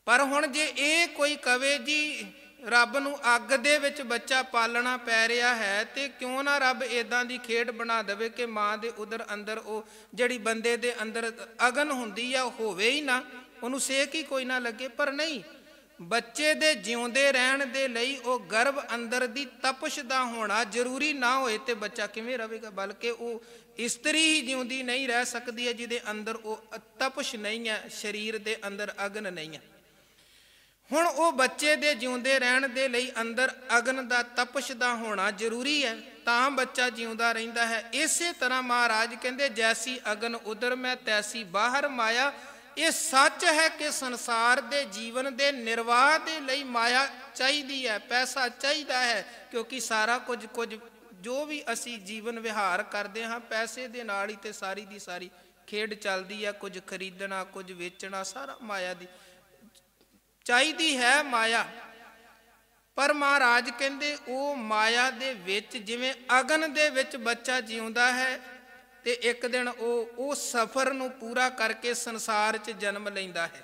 ਪਰ ਹੁਣ ਜੇ ਇਹ ਕੋਈ ਕਵੇ ਜੀ ਰੱਬ ਨੂੰ ਅੱਗ ਦੇ ਵਿੱਚ ਬੱਚਾ ਪਾਲਣਾ ਪੈ ਰਿਹਾ ਹੈ, ਤੇ ਕਿਉਂ ਨਾ ਰੱਬ ਇਦਾਂ ਦੀ ਖੇਡ ਬਣਾ ਦੇਵੇ ਕਿ ਮਾਂ ਦੇ ਉਦਰ ਅੰਦਰ ਉਹ ਜਿਹੜੀ ਬੰਦੇ ਦੇ ਅੰਦਰ ਅਗਨ ਹੁੰਦੀ ਆ ਹੋਵੇ ਹੀ ਨਾ, ਉਹਨੂੰ ਸੇਕ ਹੀ ਕੋਈ ਨਾ ਲੱਗੇ। ਪਰ ਨਹੀਂ, ਬੱਚੇ ਦੇ ਜਿਉਂਦੇ ਰਹਿਣ ਦੇ ਲਈ ਉਹ ਗਰਭ ਅੰਦਰ ਦੀ ਤਪਸ਼ ਦਾ ਹੋਣਾ ਜ਼ਰੂਰੀ ਨਾ ਹੋਏ ਤੇ ਬੱਚਾ ਕਿਵੇਂ ਰਹੇਗਾ? ਬਲਕਿ ਉਹ ਇਸਤਰੀ ਹੀ ਜਿਉਂਦੀ ਨਹੀਂ ਰਹਿ ਸਕਦੀ ਹੈ ਜਿਹਦੇ ਅੰਦਰ ਉਹ ਤਪਸ਼ ਨਹੀਂ ਹੈ, ਸਰੀਰ ਦੇ ਅੰਦਰ ਅਗਨ ਨਹੀਂ ਹੈ। ਹੁਣ ਉਹ ਬੱਚੇ ਦੇ ਜਿਉਂਦੇ ਰਹਿਣ ਦੇ ਲਈ ਅੰਦਰ ਅਗਨ ਦਾ ਤਪਸ਼ ਦਾ ਹੋਣਾ ਜ਼ਰੂਰੀ ਹੈ, ਤਾਂ ਬੱਚਾ ਜਿਉਂਦਾ ਰਹਿੰਦਾ ਹੈ। ਇਸੇ ਤਰ੍ਹਾਂ ਮਹਾਰਾਜ ਕਹਿੰਦੇ ਜੈਸੀ ਅਗਨ ਉਦਰ ਮੈਂ ਤੈਸੀ ਬਾਹਰ ਮਾਇਆ। ਇਹ ਸੱਚ ਹੈ ਕਿ ਸੰਸਾਰ ਦੇ ਜੀਵਨ ਦੇ ਨਿਰਵਾਹ ਦੇ ਲਈ ਮਾਇਆ ਚਾਹੀਦੀ ਹੈ, ਪੈਸਾ ਚਾਹੀਦਾ ਹੈ, ਕਿਉਂਕਿ ਸਾਰਾ ਕੁਝ ਜੋ ਵੀ ਅਸੀਂ ਜੀਵਨ ਵਿਹਾਰ ਕਰਦੇ ਹਾਂ ਪੈਸੇ ਦੇ ਨਾਲ ਹੀ ਤੇ ਸਾਰੀ ਦੀ ਸਾਰੀ ਖੇਡ ਚੱਲਦੀ ਹੈ। ਕੁਝ ਖਰੀਦਣਾ, ਕੁਝ ਵੇਚਣਾ, ਸਾਰਾ ਮਾਇਆ ਦੀ ਚਾਹੀਦੀ ਹੈ ਮਾਇਆ। ਪਰ ਮਹਾਰਾਜ ਕਹਿੰਦੇ ਉਹ ਮਾਇਆ ਦੇ ਵਿੱਚ ਜਿਵੇਂ ਅਗਨ ਦੇ ਵਿੱਚ ਬੱਚਾ ਜਿਉਂਦਾ ਹੈ ਤੇ ਇੱਕ ਦਿਨ ਉਹ ਸਫ਼ਰ ਨੂੰ ਪੂਰਾ ਕਰਕੇ ਸੰਸਾਰ 'ਚ ਜਨਮ ਲੈਂਦਾ ਹੈ,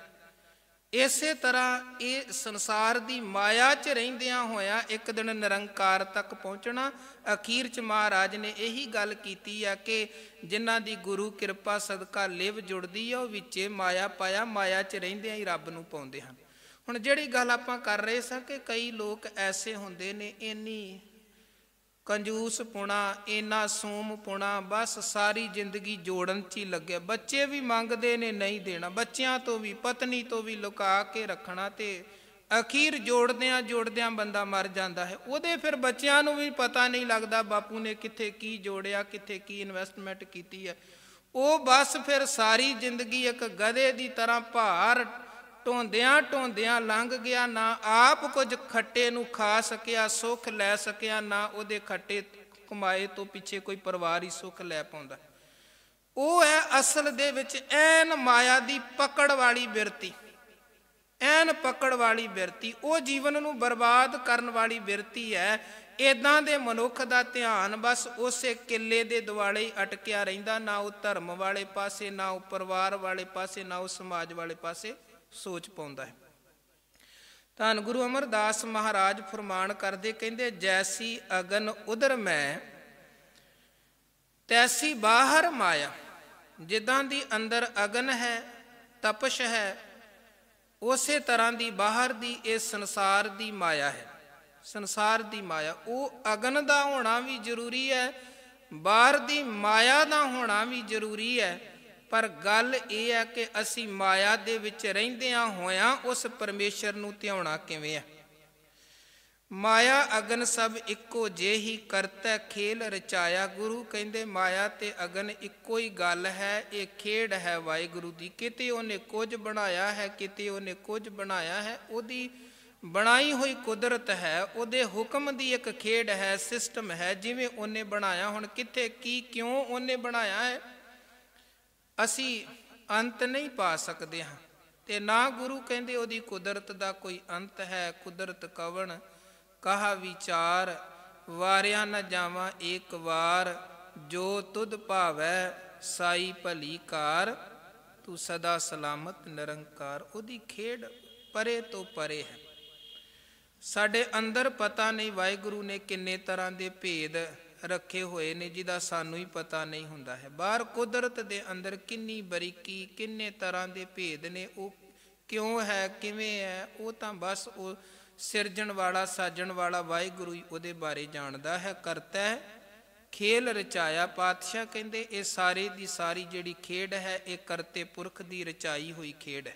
ਇਸੇ ਤਰ੍ਹਾਂ ਇਹ ਸੰਸਾਰ ਦੀ ਮਾਇਆ 'ਚ ਰਹਿੰਦਿਆਂ ਹੋਇਆਂ ਇੱਕ ਦਿਨ ਨਿਰੰਕਾਰ ਤੱਕ ਪਹੁੰਚਣਾ। ਅਖੀਰ 'ਚ ਮਹਾਰਾਜ ਨੇ ਇਹੀ ਗੱਲ ਕੀਤੀ ਆ ਕਿ ਜਿਨ੍ਹਾਂ ਦੀ ਗੁਰੂ ਕਿਰਪਾ ਸਦਕਾ ਲਿਵ ਜੁੜਦੀ ਆ ਉਹ ਵਿੱਚੇ ਮਾਇਆ ਪਾਇਆ, ਮਾਇਆ 'ਚ ਰਹਿੰਦਿਆਂ ਹੀ ਰੱਬ ਨੂੰ ਪਾਉਂਦੇ ਹਨ। ਹੁਣ ਜਿਹੜੀ ਗੱਲ ਆਪਾਂ ਕਰ ਰਹੇ ਸਾਂ ਕਿ ਕਈ ਲੋਕ ਐਸੇ ਹੁੰਦੇ ਨੇ, ਇੰਨੀ ਕੰਜੂਸ ਪੁਣਾ, ਇੰਨਾ ਸੂਮ ਪੁਣਾ, ਬਸ ਸਾਰੀ ਜ਼ਿੰਦਗੀ ਜੋੜਨ 'ਚ ਹੀ ਲੱਗਿਆ। ਬੱਚੇ ਵੀ ਮੰਗਦੇ ਨੇ, ਨਹੀਂ ਦੇਣਾ, ਬੱਚਿਆਂ ਤੋਂ ਵੀ ਪਤਨੀ ਤੋਂ ਵੀ ਲੁਕਾ ਕੇ ਰੱਖਣਾ, ਤੇ ਅਖੀਰ ਜੋੜਦਿਆਂ ਬੰਦਾ ਮਰ ਜਾਂਦਾ ਹੈ। ਉਹਦੇ ਫਿਰ ਬੱਚਿਆਂ ਨੂੰ ਵੀ ਪਤਾ ਨਹੀਂ ਲੱਗਦਾ ਬਾਪੂ ਨੇ ਕਿੱਥੇ ਕੀ ਜੋੜਿਆ, ਕਿੱਥੇ ਕੀ ਇਨਵੈਸਟਮੈਂਟ ਕੀਤੀ ਹੈ। ਉਹ ਬਸ ਫਿਰ ਸਾਰੀ ਜ਼ਿੰਦਗੀ ਇੱਕ ਗਧੇ ਦੀ ਤਰ੍ਹਾਂ ਭਾਰ ਢੋਂਦਿਆਂ ਲੰਘ ਗਿਆ, ਨਾ ਆਪ ਕੁਝ ਖੱਟੇ ਨੂੰ ਖਾ ਸਕਿਆ, ਸੁੱਖ ਲੈ ਸਕਿਆ, ਨਾ ਉਹਦੇ ਖੱਟੇ ਕਮਾਏ ਤੋਂ ਪਿੱਛੇ ਕੋਈ ਪਰਿਵਾਰ ਹੀ ਸੁੱਖ ਲੈ ਪਾਉਂਦਾ। ਉਹ ਹੈ ਅਸਲ ਦੇ ਵਿੱਚ ਐਨ ਮਾਇਆ ਦੀ ਪਕੜ ਵਾਲੀ ਬਿਰਤੀ, ਐਨ ਪਕੜ ਵਾਲੀ ਬਿਰਤੀ, ਉਹ ਜੀਵਨ ਨੂੰ ਬਰਬਾਦ ਕਰਨ ਵਾਲੀ ਬਿਰਤੀ ਹੈ। ਇੱਦਾਂ ਦੇ ਮਨੁੱਖ ਦਾ ਧਿਆਨ ਬਸ ਉਸੇ ਕਿੱਲੇ ਦੇ ਦੁਆਲੇ ਹੀ ਅਟਕਿਆ ਰਹਿੰਦਾ, ਨਾ ਉਹ ਧਰਮ ਵਾਲੇ ਪਾਸੇ, ਨਾ ਉਹ ਪਰਿਵਾਰ ਵਾਲੇ ਪਾਸੇ, ਨਾ ਉਹ ਸਮਾਜ ਵਾਲੇ ਪਾਸੇ ਸੋਚ ਪਾਉਂਦਾ ਹੈ। ਧੰਨ ਗੁਰੂ ਅਮਰਦਾਸ ਮਹਾਰਾਜ ਫਰਮਾਨ ਕਰਦੇ, ਕਹਿੰਦੇ ਜੈਸੀ ਅਗਨ ਉਦਰ ਮੈਂ ਤੈਸੀ ਬਾਹਰ ਮਾਇਆ। ਜਿੱਦਾਂ ਦੀ ਅੰਦਰ ਅਗਨ ਹੈ, ਤਪਸ਼ ਹੈ, ਉਸੇ ਤਰ੍ਹਾਂ ਦੀ ਬਾਹਰ ਦੀ ਇਹ ਸੰਸਾਰ ਦੀ ਮਾਇਆ ਹੈ। ਸੰਸਾਰ ਦੀ ਮਾਇਆ, ਉਹ ਅਗਨ ਦਾ ਹੋਣਾ ਵੀ ਜ਼ਰੂਰੀ ਹੈ, ਬਾਹਰ ਦੀ ਮਾਇਆ ਦਾ ਹੋਣਾ ਵੀ ਜ਼ਰੂਰੀ ਹੈ। ਪਰ ਗੱਲ ਇਹ ਹੈ ਕਿ ਅਸੀਂ ਮਾਇਆ ਦੇ ਵਿੱਚ ਰਹਿੰਦਿਆਂ ਹੋਇਆਂ ਉਸ ਪਰਮੇਸ਼ਰ ਨੂੰ ਧਿਆਉਣਾ ਕਿਵੇਂ ਹੈ। ਮਾਇਆ ਅਗਨ ਸਭ ਇੱਕੋ ਜਿਹੀ ਕਰਤੈ ਖੇਲ ਰਚਾਇਆ। ਗੁਰੂ ਕਹਿੰਦੇ ਮਾਇਆ ਤੇ ਅਗਨ ਇੱਕੋ ਹੀ ਗੱਲ ਹੈ, ਇਹ ਖੇਡ ਹੈ ਵਾਹਿਗੁਰੂ ਦੀ। ਕਿਤੇ ਉਹਨੇ ਕੁਝ ਬਣਾਇਆ ਹੈ, ਕਿਤੇ ਉਹਨੇ ਕੁਝ ਬਣਾਇਆ ਹੈ, ਉਹਦੀ ਬਣਾਈ ਹੋਈ ਕੁਦਰਤ ਹੈ, ਉਹਦੇ ਹੁਕਮ ਦੀ ਇੱਕ ਖੇਡ ਹੈ, ਸਿਸਟਮ ਹੈ, ਜਿਵੇਂ ਉਹਨੇ ਬਣਾਇਆ। ਹੁਣ ਕਿੱਥੇ ਕੀ ਕਿਉਂ ਉਹਨੇ ਬਣਾਇਆ ਹੈ ਅਸੀਂ ਅੰਤ ਨਹੀਂ ਪਾ ਸਕਦੇ ਹਾਂ, ਤੇ ਨਾ ਗੁਰੂ ਕਹਿੰਦੇ ਉਹਦੀ ਕੁਦਰਤ ਦਾ ਕੋਈ ਅੰਤ ਹੈ। ਕੁਦਰਤ ਕਵਣ ਕਹਾ ਵਿਚਾਰ, ਵਾਰਿਆ ਨਾ ਜਾਵਾਂ ਏਕ ਵਾਰ, ਜੋ ਤੁਧ ਭਾਵੈ ਸਾਈ ਭਲੀ ਕਾਰ, ਤੂੰ ਸਦਾ ਸਲਾਮਤ ਨਿਰੰਕਾਰ। ਉਹਦੀ ਖੇਡ ਪਰੇ ਤੋਂ ਪਰੇ ਹੈ। ਸਾਡੇ ਅੰਦਰ ਪਤਾ ਨਹੀਂ ਵਾਹਿਗੁਰੂ ਨੇ ਕਿੰਨੇ ਤਰ੍ਹਾਂ ਦੇ ਭੇਦ ਰੱਖੇ ਹੋਏ ਨੇ ਜਿਹਦਾ ਸਾਨੂੰ ਹੀ ਪਤਾ ਨਹੀਂ ਹੁੰਦਾ ਹੈ। ਬਾਹਰ ਕੁਦਰਤ ਦੇ ਅੰਦਰ ਕਿੰਨੀ ਬਰੀਕੀ, ਕਿੰਨੇ ਤਰ੍ਹਾਂ ਦੇ ਭੇਦ ਨੇ, ਉਹ ਕਿਉਂ ਹੈ, ਕਿਵੇਂ ਹੈ, ਉਹ ਤਾਂ ਬਸ ਉਹ ਸਿਰਜਣ ਵਾਲਾ, ਸਾਜਣ ਵਾਲਾ ਵਾਹਿਗੁਰੂ ਹੀ ਉਹਦੇ ਬਾਰੇ ਜਾਣਦਾ ਹੈ। ਕਰਤਾ ਹੈ ਖੇਲ ਰਚਾਇਆ। ਪਾਤਸ਼ਾਹ ਕਹਿੰਦੇ ਇਹ ਸਾਰੇ ਦੀ ਸਾਰੀ ਜਿਹੜੀ ਖੇਡ ਹੈ ਇਹ ਕਰਤੇ ਪੁਰਖ ਦੀ ਰਚਾਈ ਹੋਈ ਖੇਡ ਹੈ।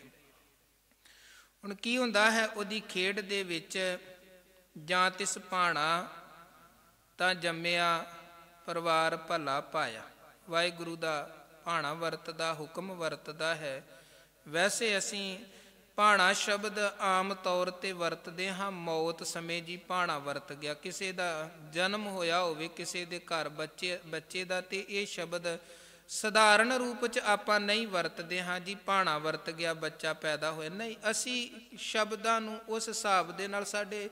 ਹੁਣ ਕੀ ਹੁੰਦਾ ਹੈ ਉਹਦੀ ਖੇਡ ਦੇ ਵਿੱਚ, ਜਾਂ ਤਿਸ ਭਾਣਾ ਤਾਂ ਜੰਮਿਆ ਪਰਿਵਾਰ ਭਲਾ ਪਾਇਆ। ਵਾਹਿਗੁਰੂ ਦਾ ਭਾਣਾ ਵਰਤਦਾ, ਹੁਕਮ ਵਰਤਦਾ ਹੈ। ਵੈਸੇ ਅਸੀਂ ਭਾਣਾ ਸ਼ਬਦ ਆਮ ਤੌਰ 'ਤੇ ਵਰਤਦੇ ਹਾਂ ਮੌਤ ਸਮੇਂ ਜੀ ਭਾਣਾ ਵਰਤ ਗਿਆ। ਕਿਸੇ ਦਾ ਜਨਮ ਹੋਇਆ ਹੋਵੇ, ਕਿਸੇ ਦੇ ਘਰ ਬੱਚੇ ਦਾ, ਤੇ ਇਹ ਸ਼ਬਦ ਸਧਾਰਨ ਰੂਪ 'ਚ ਆਪਾਂ ਨਹੀਂ ਵਰਤਦੇ ਹਾਂ ਜੀ ਭਾਣਾ ਵਰਤ ਗਿਆ, ਬੱਚਾ ਪੈਦਾ ਹੋਇਆ। ਨਹੀਂ, ਅਸੀਂ ਸ਼ਬਦਾਂ ਨੂੰ ਉਸ ਹਿਸਾਬ ਦੇ ਨਾਲ, ਸਾਡੇ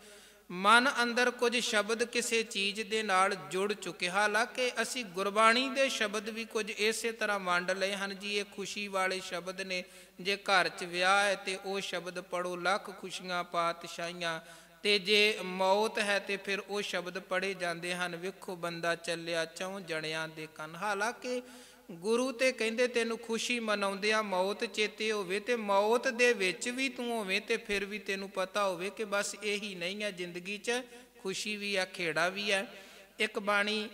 ਮਨ ਅੰਦਰ ਕੁਝ ਸ਼ਬਦ ਕਿਸੇ ਚੀਜ਼ ਦੇ ਨਾਲ ਜੁੜ ਚੁੱਕੇ। ਹਾਲਾਂਕਿ ਅਸੀਂ ਗੁਰਬਾਣੀ ਦੇ ਸ਼ਬਦ ਵੀ ਕੁਝ ਇਸੇ ਤਰ੍ਹਾਂ ਵੰਡ ਲਏ ਹਨ ਜੀ। ਇਹ ਖੁਸ਼ੀ ਵਾਲੇ ਸ਼ਬਦ ਨੇ, ਜੇ ਘਰ 'ਚ ਵਿਆਹ ਹੈ ਤੇ ਉਹ ਸ਼ਬਦ ਪੜੋ, ਲੱਖ ਖੁਸ਼ੀਆਂ ਪਾਤਸ਼ਾਹੀਆਂ, ਤੇ ਜੇ ਮੌਤ ਹੈ ਤੇ ਫਿਰ ਉਹ ਸ਼ਬਦ ਪੜ੍ਹੇ ਜਾਂਦੇ ਹਨ, ਵੇਖੋ ਬੰਦਾ ਚੱਲਿਆ ਚੌਂ ਜਣਿਆਂ ਦੇ ਕੰਨ। ਹਾਲਾਂਕਿ ਗੁਰੂ ਤੇ ਕਹਿੰਦੇ ਤੈਨੂੰ ਖੁਸ਼ੀ ਮਨਾਉਂਦਿਆਂ ਮੌਤ ਚੇਤੇ ਹੋਵੇ, ਤੇ ਮੌਤ ਦੇ ਵਿੱਚ ਵੀ ਤੂੰ ਹੋਵੇਂ ਤੇ ਫਿਰ ਵੀ ਤੈਨੂੰ ਪਤਾ ਹੋਵੇ ਕਿ ਬਸ ਇਹੀ ਨਹੀਂ ਹੈ ਜ਼ਿੰਦਗੀ 'ਚ, ਖੁਸ਼ੀ ਵੀ ਹੈ, ਖੇੜਾ ਵੀ ਹੈ। ਇੱਕ ਬਾਣੀ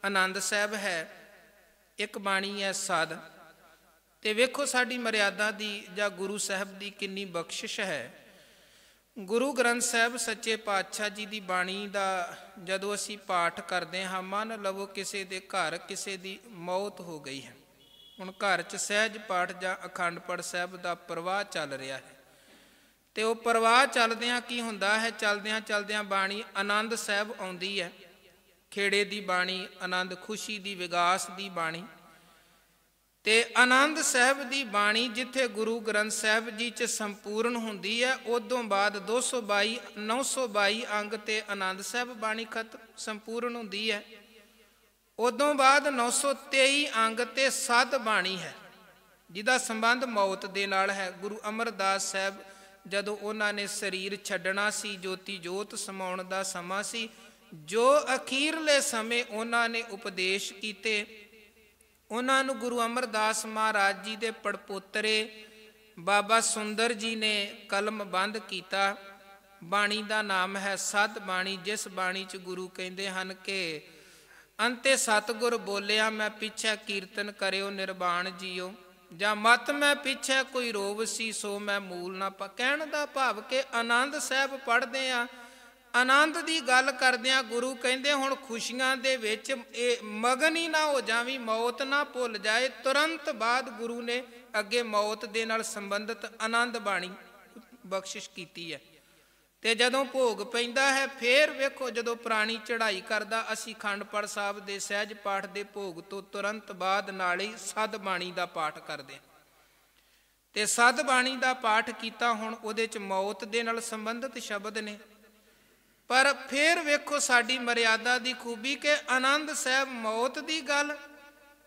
ਆਨੰਦ ਸਾਹਿਬ ਹੈ, ਇੱਕ ਬਾਣੀ ਹੈ ਸਾਧ। ਤੇ ਵੇਖੋ ਸਾਡੀ ਮਰਿਆਦਾ ਦੀ ਜਾਂ ਗੁਰੂ ਸਾਹਿਬ ਦੀ ਕਿੰਨੀ ਬਖਸ਼ਿਸ਼ ਹੈ। ਗੁਰੂ ਗ੍ਰੰਥ ਸਾਹਿਬ ਸੱਚੇ ਪਾਤਸ਼ਾਹ ਜੀ ਦੀ ਬਾਣੀ ਦਾ ਜਦੋਂ ਅਸੀਂ ਪਾਠ ਕਰਦੇ ਹਾਂ, ਮੰਨ ਲਵੋ ਕਿਸੇ ਦੇ ਘਰ ਕਿਸੇ ਦੀ ਮੌਤ ਹੋ ਗਈ ਹੈ, ਹੁਣ ਘਰ 'ਚ ਸਹਿਜ ਪਾਠ ਜਾਂ ਅਖੰਡ ਪਾਠ ਸਾਹਿਬ ਦਾ ਪ੍ਰਵਾਹ ਚੱਲ ਰਿਹਾ ਹੈ, ਤੇ ਉਹ ਪ੍ਰਵਾਹ ਚੱਲਦਿਆਂ ਕੀ ਹੁੰਦਾ ਹੈ, ਚਲਦਿਆਂ ਚਲਦਿਆਂ ਬਾਣੀ ਆਨੰਦ ਸਾਹਿਬ ਆਉਂਦੀ ਹੈ, ਖੇੜੇ ਦੀ ਬਾਣੀ, ਆਨੰਦ ਖੁਸ਼ੀ ਦੀ, ਵਿਗਾਸ ਦੀ ਬਾਣੀ। ਤੇ ਆਨੰਦ ਸਾਹਿਬ ਦੀ ਬਾਣੀ ਜਿੱਥੇ ਗੁਰੂ ਗ੍ਰੰਥ ਸਾਹਿਬ ਜੀ 'ਚ ਸੰਪੂਰਨ ਹੁੰਦੀ ਹੈ, ਉਦੋਂ ਬਾਅਦ 222 922 ਅੰਗ ਤੇ ਆਨੰਦ ਸਾਹਿਬ ਬਾਣੀ ਸੰਪੂਰਨ ਹੁੰਦੀ ਹੈ। ਉਦੋਂ ਬਾਅਦ 923 ਅੰਗ ਤੇ ਸੱਧ ਬਾਣੀ ਹੈ, ਜਿਹਦਾ ਸੰਬੰਧ ਮੌਤ ਦੇ ਨਾਲ ਹੈ। ਗੁਰੂ ਅਮਰਦਾਸ ਸਾਹਿਬ ਜਦੋਂ ਉਹਨਾਂ ਨੇ ਸਰੀਰ ਛੱਡਣਾ ਸੀ, ਜੋਤੀ ਜੋਤ ਸਮਾਉਣ ਦਾ ਸਮਾਂ ਸੀ, ਜੋ ਅਖੀਰਲੇ ਸਮੇਂ ਉਹਨਾਂ ਨੇ ਉਪਦੇਸ਼ ਕੀਤੇ, ਉਹਨਾਂ ਨੂੰ ਗੁਰੂ ਅਮਰਦਾਸ ਮਹਾਰਾਜ ਜੀ ਦੇ ਪੜਪੋਤਰੇ ਬਾਬਾ ਸੁੰਦਰ ਜੀ ਨੇ ਕਲਮ ਬੰਦ ਕੀਤਾ। ਬਾਣੀ ਦਾ ਨਾਮ ਹੈ ਸੱਧ ਬਾਣੀ, ਜਿਸ ਬਾਣੀ 'ਚ ਗੁਰੂ ਕਹਿੰਦੇ ਹਨ ਕਿ ਅੰਤੇ ਸਤਿਗੁਰ ਬੋਲਿਆ ਮੈਂ ਪਿੱਛੇ ਕੀਰਤਨ ਕਰਿਓ ਨਿਰਵਾਣ ਜੀਓ, ਜਾਂ ਮਤ ਮੈਂ ਪਿੱਛੇ ਕੋਈ ਰੋਵ ਸੀ ਸੋ ਮੈਂ ਮੂਲ ਨਾ ਪਾ। ਕਹਿਣ ਦਾ ਭਾਵ ਕਿ ਆਨੰਦ ਸਾਹਿਬ ਪੜ੍ਹਦੇ ਆ, ਆਨੰਦ ਦੀ ਗੱਲ ਕਰਦਿਆਂ ਗੁਰੂ ਕਹਿੰਦੇ ਹੁਣ ਖੁਸ਼ੀਆਂ ਦੇ ਵਿੱਚ ਇਹ ਮਗਨ ਹੀ ਨਾ ਹੋ ਜਾਵੀਂ, ਮੌਤ ਨਾ ਭੁੱਲ ਜਾਏ। ਤੁਰੰਤ ਬਾਅਦ ਗੁਰੂ ਨੇ ਅੱਗੇ ਮੌਤ ਦੇ ਨਾਲ ਸੰਬੰਧਿਤ ਆਨੰਦ ਬਾਣੀ ਬਖਸ਼ਿਸ਼ ਕੀਤੀ ਹੈ। ਤੇ ਜਦੋਂ ਭੋਗ ਪੈਂਦਾ ਹੈ, ਫੇਰ ਵੇਖੋ ਜਦੋਂ ਪੁਰਾਣੀ ਚੜ੍ਹਾਈ ਕਰਦਾ, ਅਸੀਂ ਅਖੰਡ ਪਾਠ ਸਾਹਿਬ ਦੇ ਸਹਿਜ ਪਾਠ ਦੇ ਭੋਗ ਤੋਂ ਤੁਰੰਤ ਬਾਅਦ ਨਾਲ ਹੀ ਸੱਧ ਬਾਣੀ ਦਾ ਪਾਠ ਕਰਦੇ, ਤੇ ਸੱਧ ਬਾਣੀ ਦਾ ਪਾਠ ਕੀਤਾ। ਹੁਣ ਉਹਦੇ 'ਚ ਮੌਤ ਦੇ ਨਾਲ ਸੰਬੰਧਿਤ ਸ਼ਬਦ ਨੇ, ਪਰ ਫਿਰ ਵੇਖੋ ਸਾਡੀ ਮਰਿਆਦਾ ਦੀ ਖੂਬੀ ਕਿ ਆਨੰਦ ਸਾਹਿਬ ਮੌਤ ਦੀ ਗੱਲ,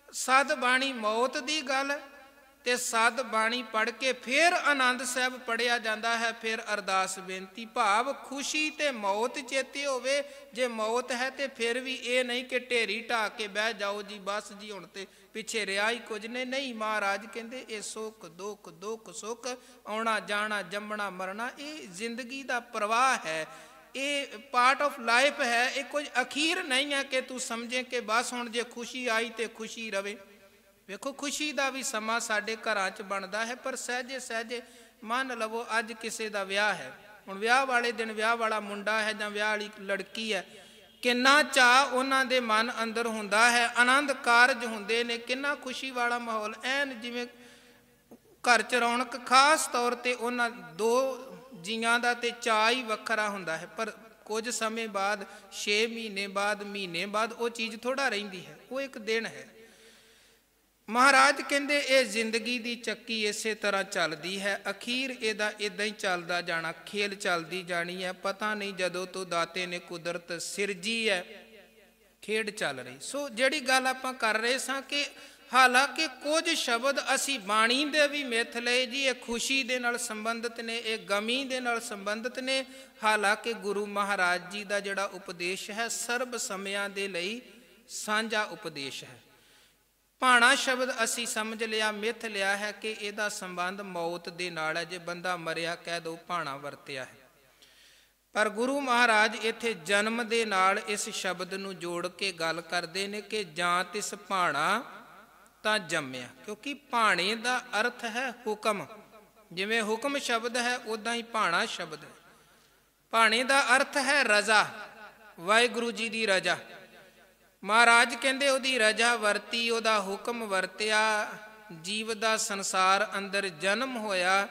ਸੱਧ ਬਾਣੀ ਮੌਤ ਦੀ ਗੱਲ, ਤੇ ਸੱਧ ਬਾਣੀ ਪੜ੍ਹ ਕੇ ਫਿਰ ਆਨੰਦ ਸਾਹਿਬ ਪੜ੍ਹਿਆ ਜਾਂਦਾ ਹੈ। ਫਿਰ ਅਰਦਾਸ ਬੇਨਤੀ, ਭਾਵ ਖੁਸ਼ੀ ਤੇ ਮੌਤ ਚੇਤੇ ਹੋਵੇ। ਜੇ ਮੌਤ ਹੈ ਤੇ ਫਿਰ ਵੀ ਇਹ ਨਹੀਂ ਕਿ ਢੇਰੀ ਢਾਹ ਕੇ ਬਹਿ ਜਾਓ ਜੀ ਬਸ ਜੀ ਹੁਣ ਤੇ ਪਿੱਛੇ ਰਿਹਾ ਹੀ ਕੁਝ ਨੇ, ਨਹੀਂ। ਮਹਾਰਾਜ ਕਹਿੰਦੇ ਇਹ ਸੁੱਖ ਦੁੱਖ, ਦੁੱਖ ਸੁੱਖ, ਆਉਣਾ ਜਾਣਾ, ਜੰਮਣਾ ਮਰਨਾ, ਇਹ ਜ਼ਿੰਦਗੀ ਦਾ ਪ੍ਰਵਾਹ ਹੈ, ਇਹ ਪਾਰਟ ਆਫ ਲਾਈਫ ਹੈ। ਇਹ ਕੁਝ ਅਖੀਰ ਨਹੀਂ ਹੈ ਕਿ ਤੂੰ ਸਮਝੇ ਕਿ ਬਸ ਹੁਣ ਜੇ ਖੁਸ਼ੀ ਆਈ ਤੇ ਖੁਸ਼ੀ ਰਵੇ। ਵੇਖੋ ਖੁਸ਼ੀ ਦਾ ਵੀ ਸਮਾਂ ਸਾਡੇ ਘਰਾਂ 'ਚ ਬਣਦਾ ਹੈ, ਪਰ ਸਹਿਜੇ ਸਹਿਜੇ ਮੰਨ ਲਵੋ ਅੱਜ ਕਿਸੇ ਦਾ ਵਿਆਹ ਹੈ, ਹੁਣ ਵਿਆਹ ਵਾਲੇ ਦਿਨ ਵਿਆਹ ਵਾਲਾ ਮੁੰਡਾ ਹੈ ਜਾਂ ਵਿਆਹ ਵਾਲੀ ਲੜਕੀ ਹੈ, ਕਿੰਨਾ ਚਾਅ ਉਹਨਾਂ ਦੇ ਮਨ ਅੰਦਰ ਹੁੰਦਾ ਹੈ, ਆਨੰਦ ਕਾਰਜ ਹੁੰਦੇ ਨੇ, ਕਿੰਨਾ ਖੁਸ਼ੀ ਵਾਲਾ ਮਾਹੌਲ, ਐਨ ਜਿਵੇਂ ਘਰ 'ਚ ਰੌਣਕ। ਖਾਸ ਤੌਰ 'ਤੇ ਉਹਨਾਂ ਦੋ ਜੀਆਂ ਦਾ ਤੇ ਚਾਅ ਹੀ ਵੱਖਰਾ ਹੁੰਦਾ ਹੈ, ਪਰ ਕੁਝ ਸਮੇਂ ਬਾਅਦ 6 ਮਹੀਨੇ ਬਾਅਦ, ਮਹੀਨੇ ਬਾਅਦ ਉਹ ਚੀਜ਼ ਥੋੜ੍ਹਾ ਰਹਿੰਦੀ ਹੈ, ਉਹ ਇੱਕ ਦਿਨ ਹੈ। ਮਹਾਰਾਜ ਕਹਿੰਦੇ ਇਹ ਜ਼ਿੰਦਗੀ ਦੀ ਚੱਕੀ ਇਸੇ ਤਰ੍ਹਾਂ ਚੱਲਦੀ ਹੈ, ਅਖੀਰ ਇਹਦਾ ਇੱਦਾਂ ਹੀ ਚੱਲਦਾ ਜਾਣਾ, ਖੇਲ ਚੱਲਦੀ ਜਾਣੀ ਹੈ। ਪਤਾ ਨਹੀਂ ਜਦੋਂ ਤੋਂ ਦਾਤੇ ਨੇ ਕੁਦਰਤ ਸਿਰਜੀ ਹੈ, ਖੇਡ ਚੱਲ ਰਹੀ। ਸੋ ਜਿਹੜੀ ਗੱਲ ਆਪਾਂ ਕਰ ਰਹੇ ਸਾਂ ਕਿ ਹਾਲਾਂਕਿ ਕੁਝ ਸ਼ਬਦ ਅਸੀਂ ਬਾਣੀ ਦੇ ਵੀ ਮਿੱਥ ਲਏ ਜੀ, ਇਹ ਖੁਸ਼ੀ ਦੇ ਨਾਲ ਸੰਬੰਧਿਤ ਨੇ, ਇਹ ਗਮੀ ਦੇ ਨਾਲ ਸੰਬੰਧਿਤ ਨੇ। ਹਾਲਾਂਕਿ ਗੁਰੂ ਮਹਾਰਾਜ ਜੀ ਦਾ ਜਿਹੜਾ ਉਪਦੇਸ਼ ਹੈ ਸਰਬ ਸਮਿਆਂ ਦੇ ਲਈ ਸਾਂਝਾ ਉਪਦੇਸ਼ ਹੈ। ਭਾਣਾ ਸ਼ਬਦ ਅਸੀਂ ਸਮਝ ਲਿਆ, ਮਿੱਥ ਲਿਆ ਹੈ ਕਿ ਇਹਦਾ ਸੰਬੰਧ ਮੌਤ ਦੇ ਨਾਲ ਹੈ। ਜੇ ਬੰਦਾ ਮਰਿਆ ਕਹਿ ਦੋ ਭਾਣਾ ਵਰਤਿਆ ਹੈ, ਪਰ ਗੁਰੂ ਮਹਾਰਾਜ ਇੱਥੇ ਜਨਮ ਦੇ ਨਾਲ ਇਸ ਸ਼ਬਦ ਨੂੰ ਜੋੜ ਕੇ ਗੱਲ ਕਰਦੇ ਨੇ ਕਿ ਜਾਂ ਤਿਸ ਭਾਣਾ ਤਾਂ ਜੰਮਿਆ, ਕਿਉਂਕਿ ਭਾਣੇ ਦਾ ਅਰਥ ਹੈ ਹੁਕਮ। ਜਿਵੇਂ ਹੁਕਮ ਸ਼ਬਦ ਹੈ ਉਦਾਂ ਹੀ ਭਾਣਾ ਸ਼ਬਦ ਹੈ। ਭਾਣੇ ਦਾ ਅਰਥ ਹੈ ਰਜ਼ਾ, ਵਾਹਿਗੁਰੂ ਜੀ ਦੀ ਰਜ਼ਾ। ਮਹਾਰਾਜ ਕਹਿੰਦੇ ਉਹਦੀ ਰਜ਼ਾ ਵਰਤੀ, ਉਹਦਾ ਹੁਕਮ ਵਰਤਿਆ, ਜੀਵ ਦਾ ਸੰਸਾਰ ਅੰਦਰ ਜਨਮ ਹੋਇਆ,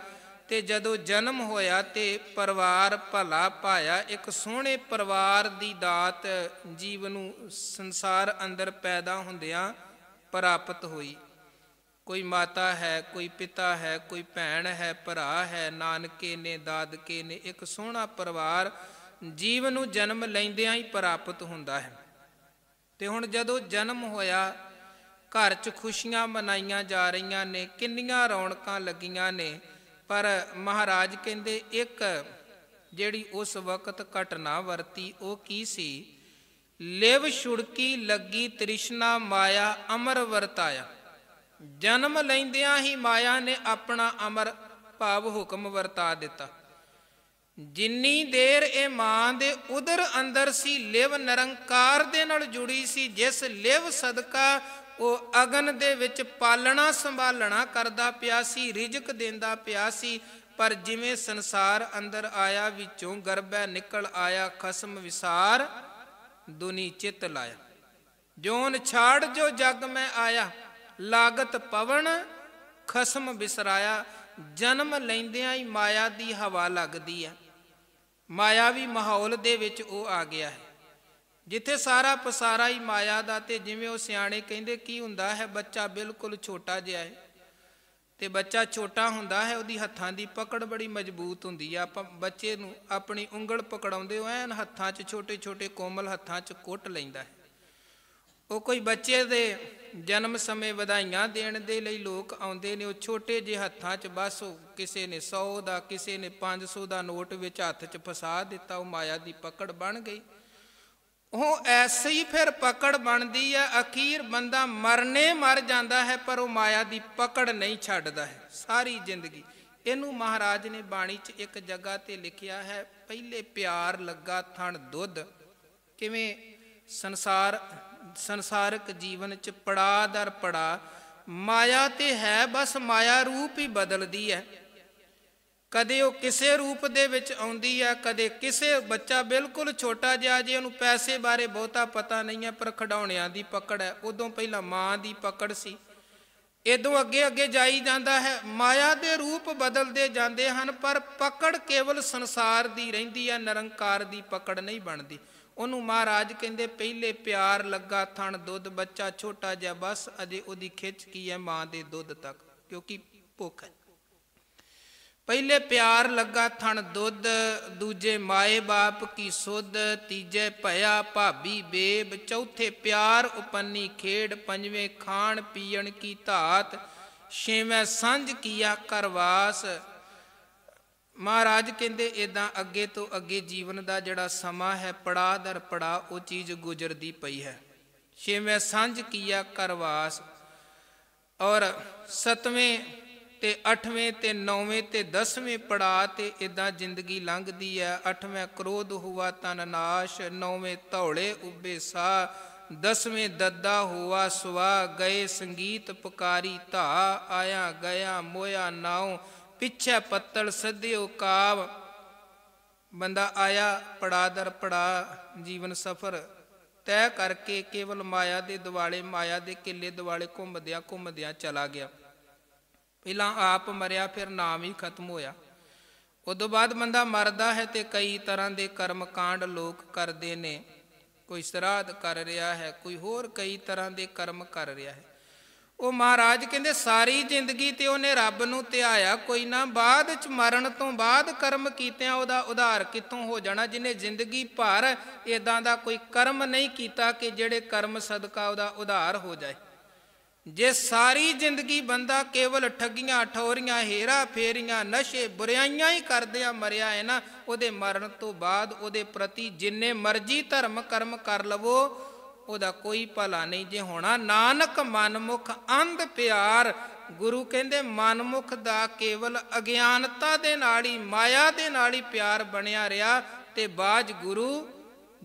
ਤੇ ਜਦੋਂ ਜਨਮ ਹੋਇਆ ਤੇ ਪਰਿਵਾਰ ਭਲਾ ਪਾਇਆ। ਇੱਕ ਸੋਹਣੇ ਪਰਿਵਾਰ ਦੀ ਦਾਤ ਜੀਵ ਨੂੰ ਸੰਸਾਰ ਅੰਦਰ ਪੈਦਾ ਹੁੰਦਿਆਂ ਪ੍ਰਾਪਤ ਹੋਈ। ਕੋਈ ਮਾਤਾ ਹੈ, ਕੋਈ ਪਿਤਾ ਹੈ, ਕੋਈ ਭੈਣ ਹੈ, ਭਰਾ ਹੈ, ਨਾਨਕੇ ਨੇ, ਦਾਦਕੇ ਨੇ, ਇੱਕ ਸੋਹਣਾ ਪਰਿਵਾਰ ਜੀਵ ਨੂੰ ਜਨਮ ਲੈਂਦਿਆਂ ਹੀ ਪ੍ਰਾਪਤ ਹੁੰਦਾ ਹੈ। ਤੇ ਹੁਣ ਜਦੋਂ ਜਨਮ ਹੋਇਆ, ਘਰ 'ਚ ਖੁਸ਼ੀਆਂ ਮਨਾਈਆਂ ਜਾ ਰਹੀਆਂ ਨੇ, ਕਿੰਨੀਆਂ ਰੌਣਕਾਂ ਲੱਗੀਆਂ ਨੇ, ਪਰ ਮਹਾਰਾਜ ਕਹਿੰਦੇ ਇੱਕ ਜਿਹੜੀ ਉਸ ਵਕਤ ਘਟਨਾ ਵਰਤੀ ਉਹ ਕੀ ਸੀ? ਲਿਵ ਛੁੜਕੀ ਲੱਗੀ ਤ੍ਰਿਸ਼ਨਾ ਮਾਇਆ ਅਮਰ ਵਰਤਾਇਆ। ਜਨਮ ਲੈਂਦਿਆਂ ਹੀ ਮਾਇਆ ਨੇ ਆਪਣਾ ਅਮਰ ਭਾਵ ਹੁਕਮ ਵਰਤਾ ਦਿੱਤਾ। ਜਿੰਨੀ ਦੇਰ ਇਹ ਮਾਂ ਦੇ ਉਦਰ ਅੰਦਰ ਸੀ, ਲਿਵ ਨਿਰੰਕਾਰ ਦੇ ਨਾਲ ਜੁੜੀ ਸੀ, ਜਿਸ ਲਿਵ ਸਦਕਾ ਉਹ ਅਗਨ ਦੇ ਵਿੱਚ ਪਾਲਣਾ ਸੰਭਾਲਣਾ ਕਰਦਾ ਪਿਆ ਸੀ, ਰਿਜ਼ਕ ਦਿੰਦਾ ਪਿਆ ਸੀ। ਪਰ ਜਿਵੇਂ ਸੰਸਾਰ ਅੰਦਰ ਆਇਆ, ਵਿੱਚੋਂ ਗਰਭੈ ਨਿਕਲ ਆਇਆ, ਖਸਮ ਵਿਸਾਰ ਦੁਨੀ ਚਿੱਤ ਲਾਇਆ। ਜੋਨ ਛਾੜ ਜੋ ਜਗ ਮੈਂ ਆਇਆ, ਲਾਗਤ ਪਵਨ ਖਸਮ ਵਿਸਰਾਇਆ। ਜਨਮ ਲੈਂਦਿਆਂ ਹੀ ਮਾਇਆ ਦੀ ਹਵਾ ਲੱਗਦੀ ਹੈ। ਮਾਇਆਵੀ ਮਾਹੌਲ ਦੇ ਵਿੱਚ ਉਹ ਆ ਗਿਆ ਹੈ, ਜਿੱਥੇ ਸਾਰਾ ਪਸਾਰਾ ਹੀ ਮਾਇਆ ਦਾ। ਤੇ ਜਿਵੇਂ ਉਹ ਸਿਆਣੇ ਕਹਿੰਦੇ ਕੀ ਹੁੰਦਾ ਹੈ, ਬੱਚਾ ਬਿਲਕੁਲ ਛੋਟਾ ਜਿਹਾ ਹੈ, ਤੇ ਬੱਚਾ ਛੋਟਾ ਹੁੰਦਾ ਹੈ, ਉਹਦੀ ਹੱਥਾਂ ਦੀ ਪਕੜ ਬੜੀ ਮਜ਼ਬੂਤ ਹੁੰਦੀ ਆ। ਆਪਾਂ ਬੱਚੇ ਨੂੰ ਆਪਣੀ ਉਂਗਲ ਪਕੜਾਉਂਦੇ ਹੋ, ਐਨ ਹੱਥਾਂ 'ਚ ਛੋਟੇ ਛੋਟੇ ਕੋਮਲ ਹੱਥਾਂ 'ਚ ਕੁੱਟ ਲੈਂਦਾ ਹੈ। ਉਹ ਕੋਈ ਬੱਚੇ ਦੇ ਜਨਮ ਸਮੇਂ ਵਧਾਈਆਂ ਦੇਣ ਦੇ ਲਈ ਲੋਕ ਆਉਂਦੇ ਨੇ, ਉਹ ਛੋਟੇ ਜਿਹੇ ਹੱਥਾਂ 'ਚ ਬਸ ਉਹ ਕਿਸੇ ਨੇ 100 ਦਾ, ਕਿਸੇ ਨੇ 500 ਦਾ ਨੋਟ ਵਿੱਚ ਹੱਥ 'ਚ ਫਸਾ ਦਿੱਤਾ, ਉਹ ਮਾਇਆ ਦੀ ਪਕੜ ਬਣ ਗਈ। ਉਹ ਐਸੇ ਹੀ ਫਿਰ ਪਕੜ ਬਣਦੀ ਹੈ। ਅਖੀਰ ਬੰਦਾ ਮਰਨੇ ਮਰ ਜਾਂਦਾ ਹੈ, ਪਰ ਉਹ ਮਾਇਆ ਦੀ ਪਕੜ ਨਹੀਂ ਛੱਡਦਾ ਹੈ ਸਾਰੀ ਜ਼ਿੰਦਗੀ। ਇਹਨੂੰ ਮਹਾਰਾਜ ਨੇ ਬਾਣੀ 'ਚ ਇੱਕ ਜਗ੍ਹਾ ਤੇ ਲਿਖਿਆ ਹੈ, ਪਹਿਲੇ ਪਿਆਰ ਲੱਗਾ ਥਣ ਦੁੱਧ। ਕਿਵੇਂ ਸੰਸਾਰਕ ਜੀਵਨ 'ਚ ਪੜਾ ਦਰ ਪੜਾ ਮਾਇਆ ਤੇ ਹੈ, ਬਸ ਮਾਇਆ ਰੂਪ ਹੀ ਬਦਲਦੀ ਹੈ। ਕਦੇ ਉਹ ਕਿਸੇ ਰੂਪ ਦੇ ਵਿੱਚ ਆਉਂਦੀ ਹੈ, ਕਦੇ ਕਿਸੇ। ਬੱਚਾ ਬਿਲਕੁਲ ਛੋਟਾ ਜਿਹਾ, ਜੇ ਉਹਨੂੰ ਪੈਸੇ ਬਾਰੇ ਬਹੁਤਾ ਪਤਾ ਨਹੀਂ ਹੈ, ਪਰ ਖਿਡੌਣਿਆਂ ਦੀ ਪਕੜ ਹੈ। ਉਦੋਂ ਪਹਿਲਾਂ ਮਾਂ ਦੀ ਪਕੜ ਸੀ, ਇਦੋਂ ਅੱਗੇ ਅੱਗੇ ਜਾਈ ਜਾਂਦਾ ਹੈ। ਮਾਇਆ ਦੇ ਰੂਪ ਬਦਲਦੇ ਜਾਂਦੇ ਹਨ, ਪਰ ਪਕੜ ਕੇਵਲ ਸੰਸਾਰ ਦੀ ਰਹਿੰਦੀ ਹੈ, ਨਿਰੰਕਾਰ ਦੀ ਪਕੜ ਨਹੀਂ ਬਣਦੀ। ਉਹਨੂੰ ਮਹਾਰਾਜ ਕਹਿੰਦੇ ਪਹਿਲੇ ਪਿਆਰ ਲੱਗਾ ਥਣ ਦੁੱਧ। ਬੱਚਾ ਛੋਟਾ ਜਿਹਾ, ਬਸ ਅਜੇ ਉਹਦੀ ਖਿੱਚ ਕੀ ਹੈ ਮਾਂ ਦੇ ਦੁੱਧ ਤੱਕ, ਕਿਉਂਕਿ ਭੁੱਖ ਹੈ। ਪਹਿਲੇ ਪਿਆਰ ਲੱਗਾ ਥਣ ਦੁੱਧ, ਦੂਜੇ ਮਾਏ ਬਾਪ ਕੀ ਸੁਧ, ਤੀਜੇ ਭਇਆ ਭਾਬੀ ਬੇਬ, ਚੌਥੇ ਪਿਆਰ ਉਪੰਨੀ ਖੇਡ, ਪੰਜਵੇਂ ਖਾਣ ਪੀਣ ਕੀ ਧਾਤ, ਛੇਵੇਂ ਸਾਂਝ ਕੀਆ ਕਰਵਾਸ। ਮਹਾਰਾਜ ਕਹਿੰਦੇ ਇੱਦਾਂ ਅੱਗੇ ਤੋਂ ਅੱਗੇ ਜੀਵਨ ਦਾ ਜਿਹੜਾ ਸਮਾਂ ਹੈ, ਪੜਾ ਦਰ ਪੜਾ ਉਹ ਚੀਜ਼ ਗੁਜ਼ਰਦੀ ਪਈ ਹੈ। ਛੇਵੇਂ ਸਾਂਝ ਕੀਆ ਕਰਵਾਸ, ਔਰ 7ਵੇਂ ਤੇ 8ਵੇਂ ਤੇ 9ਵੇਂ ਤੇ 10ਵੇਂ ਪੜਾ ਤੇ ਇੱਦਾਂ ਜ਼ਿੰਦਗੀ ਲੰਘਦੀ ਹੈ। 8ਵੇਂ ਕ੍ਰੋਧ ਹੁਆ ਤਨ ਨਾਸ਼, 9ਵੇਂ ਧੌਲੇ ਉੱਭੇ ਸਾਹ, 10ਵੇਂ ਦੱਦਾ ਹੁਆ ਸੁਆ, ਗਏ ਸੰਗੀਤ ਪੁਕਾਰੀ ਧਾ, ਆਇਆ ਗਿਆ ਮੋਇਆ ਨਾਉ, ਪਿੱਛੇ ਪੱਤਲ ਸੱਧਿਓ ਕਾਵ। ਬੰਦਾ ਆਇਆ ਪੜਾ ਦਰ ਪੜਾ ਜੀਵਨ ਸਫਰ ਤੈਅ ਕਰਕੇ ਕੇਵਲ ਮਾਇਆ ਦੇ ਦੁਆਲੇ, ਮਾਇਆ ਦੇ ਕਿੱਲੇ ਦੁਆਲੇ ਘੁੰਮਦਿਆਂ ਘੁੰਮਦਿਆਂ ਚਲਾ ਗਿਆ। ਪਹਿਲਾਂ ਆਪ ਮਰਿਆ, ਫਿਰ ਨਾਮ ਹੀ ਖਤਮ ਹੋਇਆ। ਉਦੋਂ ਬਾਅਦ ਬੰਦਾ ਮਰਦਾ ਹੈ ਤੇ ਕਈ ਤਰ੍ਹਾਂ ਦੇ ਕਰਮ ਕਾਂਡ ਲੋਕ ਕਰਦੇ ਨੇ। ਕੋਈ ਸ਼ਰਾਧ ਕਰ ਰਿਹਾ ਹੈ, ਕੋਈ ਹੋਰ ਕਈ ਤਰ੍ਹਾਂ ਦੇ ਕਰਮ ਕਰ ਰਿਹਾ ਹੈ। ਉਹ ਮਹਾਰਾਜ ਕਹਿੰਦੇ ਸਾਰੀ ਜ਼ਿੰਦਗੀ ਤੇ ਉਹਨੇ ਰੱਬ ਨੂੰ ਧਿਆਇਆ ਕੋਈ ਨਾ, ਬਾਅਦ ਚ ਮਰਨ ਤੋਂ ਬਾਅਦ ਕਰਮ ਕੀਤਿਆਂ ਉਹਦਾ ਉਧਾਰ ਕਿੱਥੋਂ ਹੋ ਜਾਣਾ? ਜਿਹਨੇ ਜ਼ਿੰਦਗੀ ਭਰ ਇੱਦਾਂ ਦਾ ਕੋਈ ਕਰਮ ਨਹੀਂ ਕੀਤਾ ਕਿ ਜਿਹੜੇ ਕਰਮ ਸਦਕਾ ਉਹਦਾ ਉਧਾਰ ਹੋ ਜਾਏ। ਜੇ ਸਾਰੀ ਜ਼ਿੰਦਗੀ ਬੰਦਾ ਕੇਵਲ ਠੱਗੀਆਂ ਠੋਰੀਆਂ ਹੇਰਾ ਫੇਰੀਆਂ ਨਸ਼ੇ ਬੁਰਾਈਆਂ ਹੀ ਕਰਦਿਆਂ ਮਰਿਆ ਹੈ ਨਾ, ਉਹਦੇ ਮਰਨ ਤੋਂ ਬਾਅਦ ਉਹਦੇ ਪ੍ਰਤੀ ਜਿੰਨੇ ਮਰਜ਼ੀ ਧਰਮ ਕਰਮ ਕਰ ਲਵੋ ਉਹਦਾ ਕੋਈ ਭਲਾ ਨਹੀਂ ਜੇ ਹੋਣਾ। ਨਾਨਕ ਮਨਮੁਖ ਅੰਧ ਪਿਆਰ, ਗੁਰੂ ਕਹਿੰਦੇ ਮਨਮੁਖ ਦਾ ਕੇਵਲ ਅਗਿਆਨਤਾ ਦੇ ਨਾਲ ਹੀ, ਮਾਇਆ ਦੇ ਨਾਲ ਹੀ ਪਿਆਰ ਬਣਿਆ ਰਿਹਾ ਤੇ ਬਾਜ ਗੁਰੂ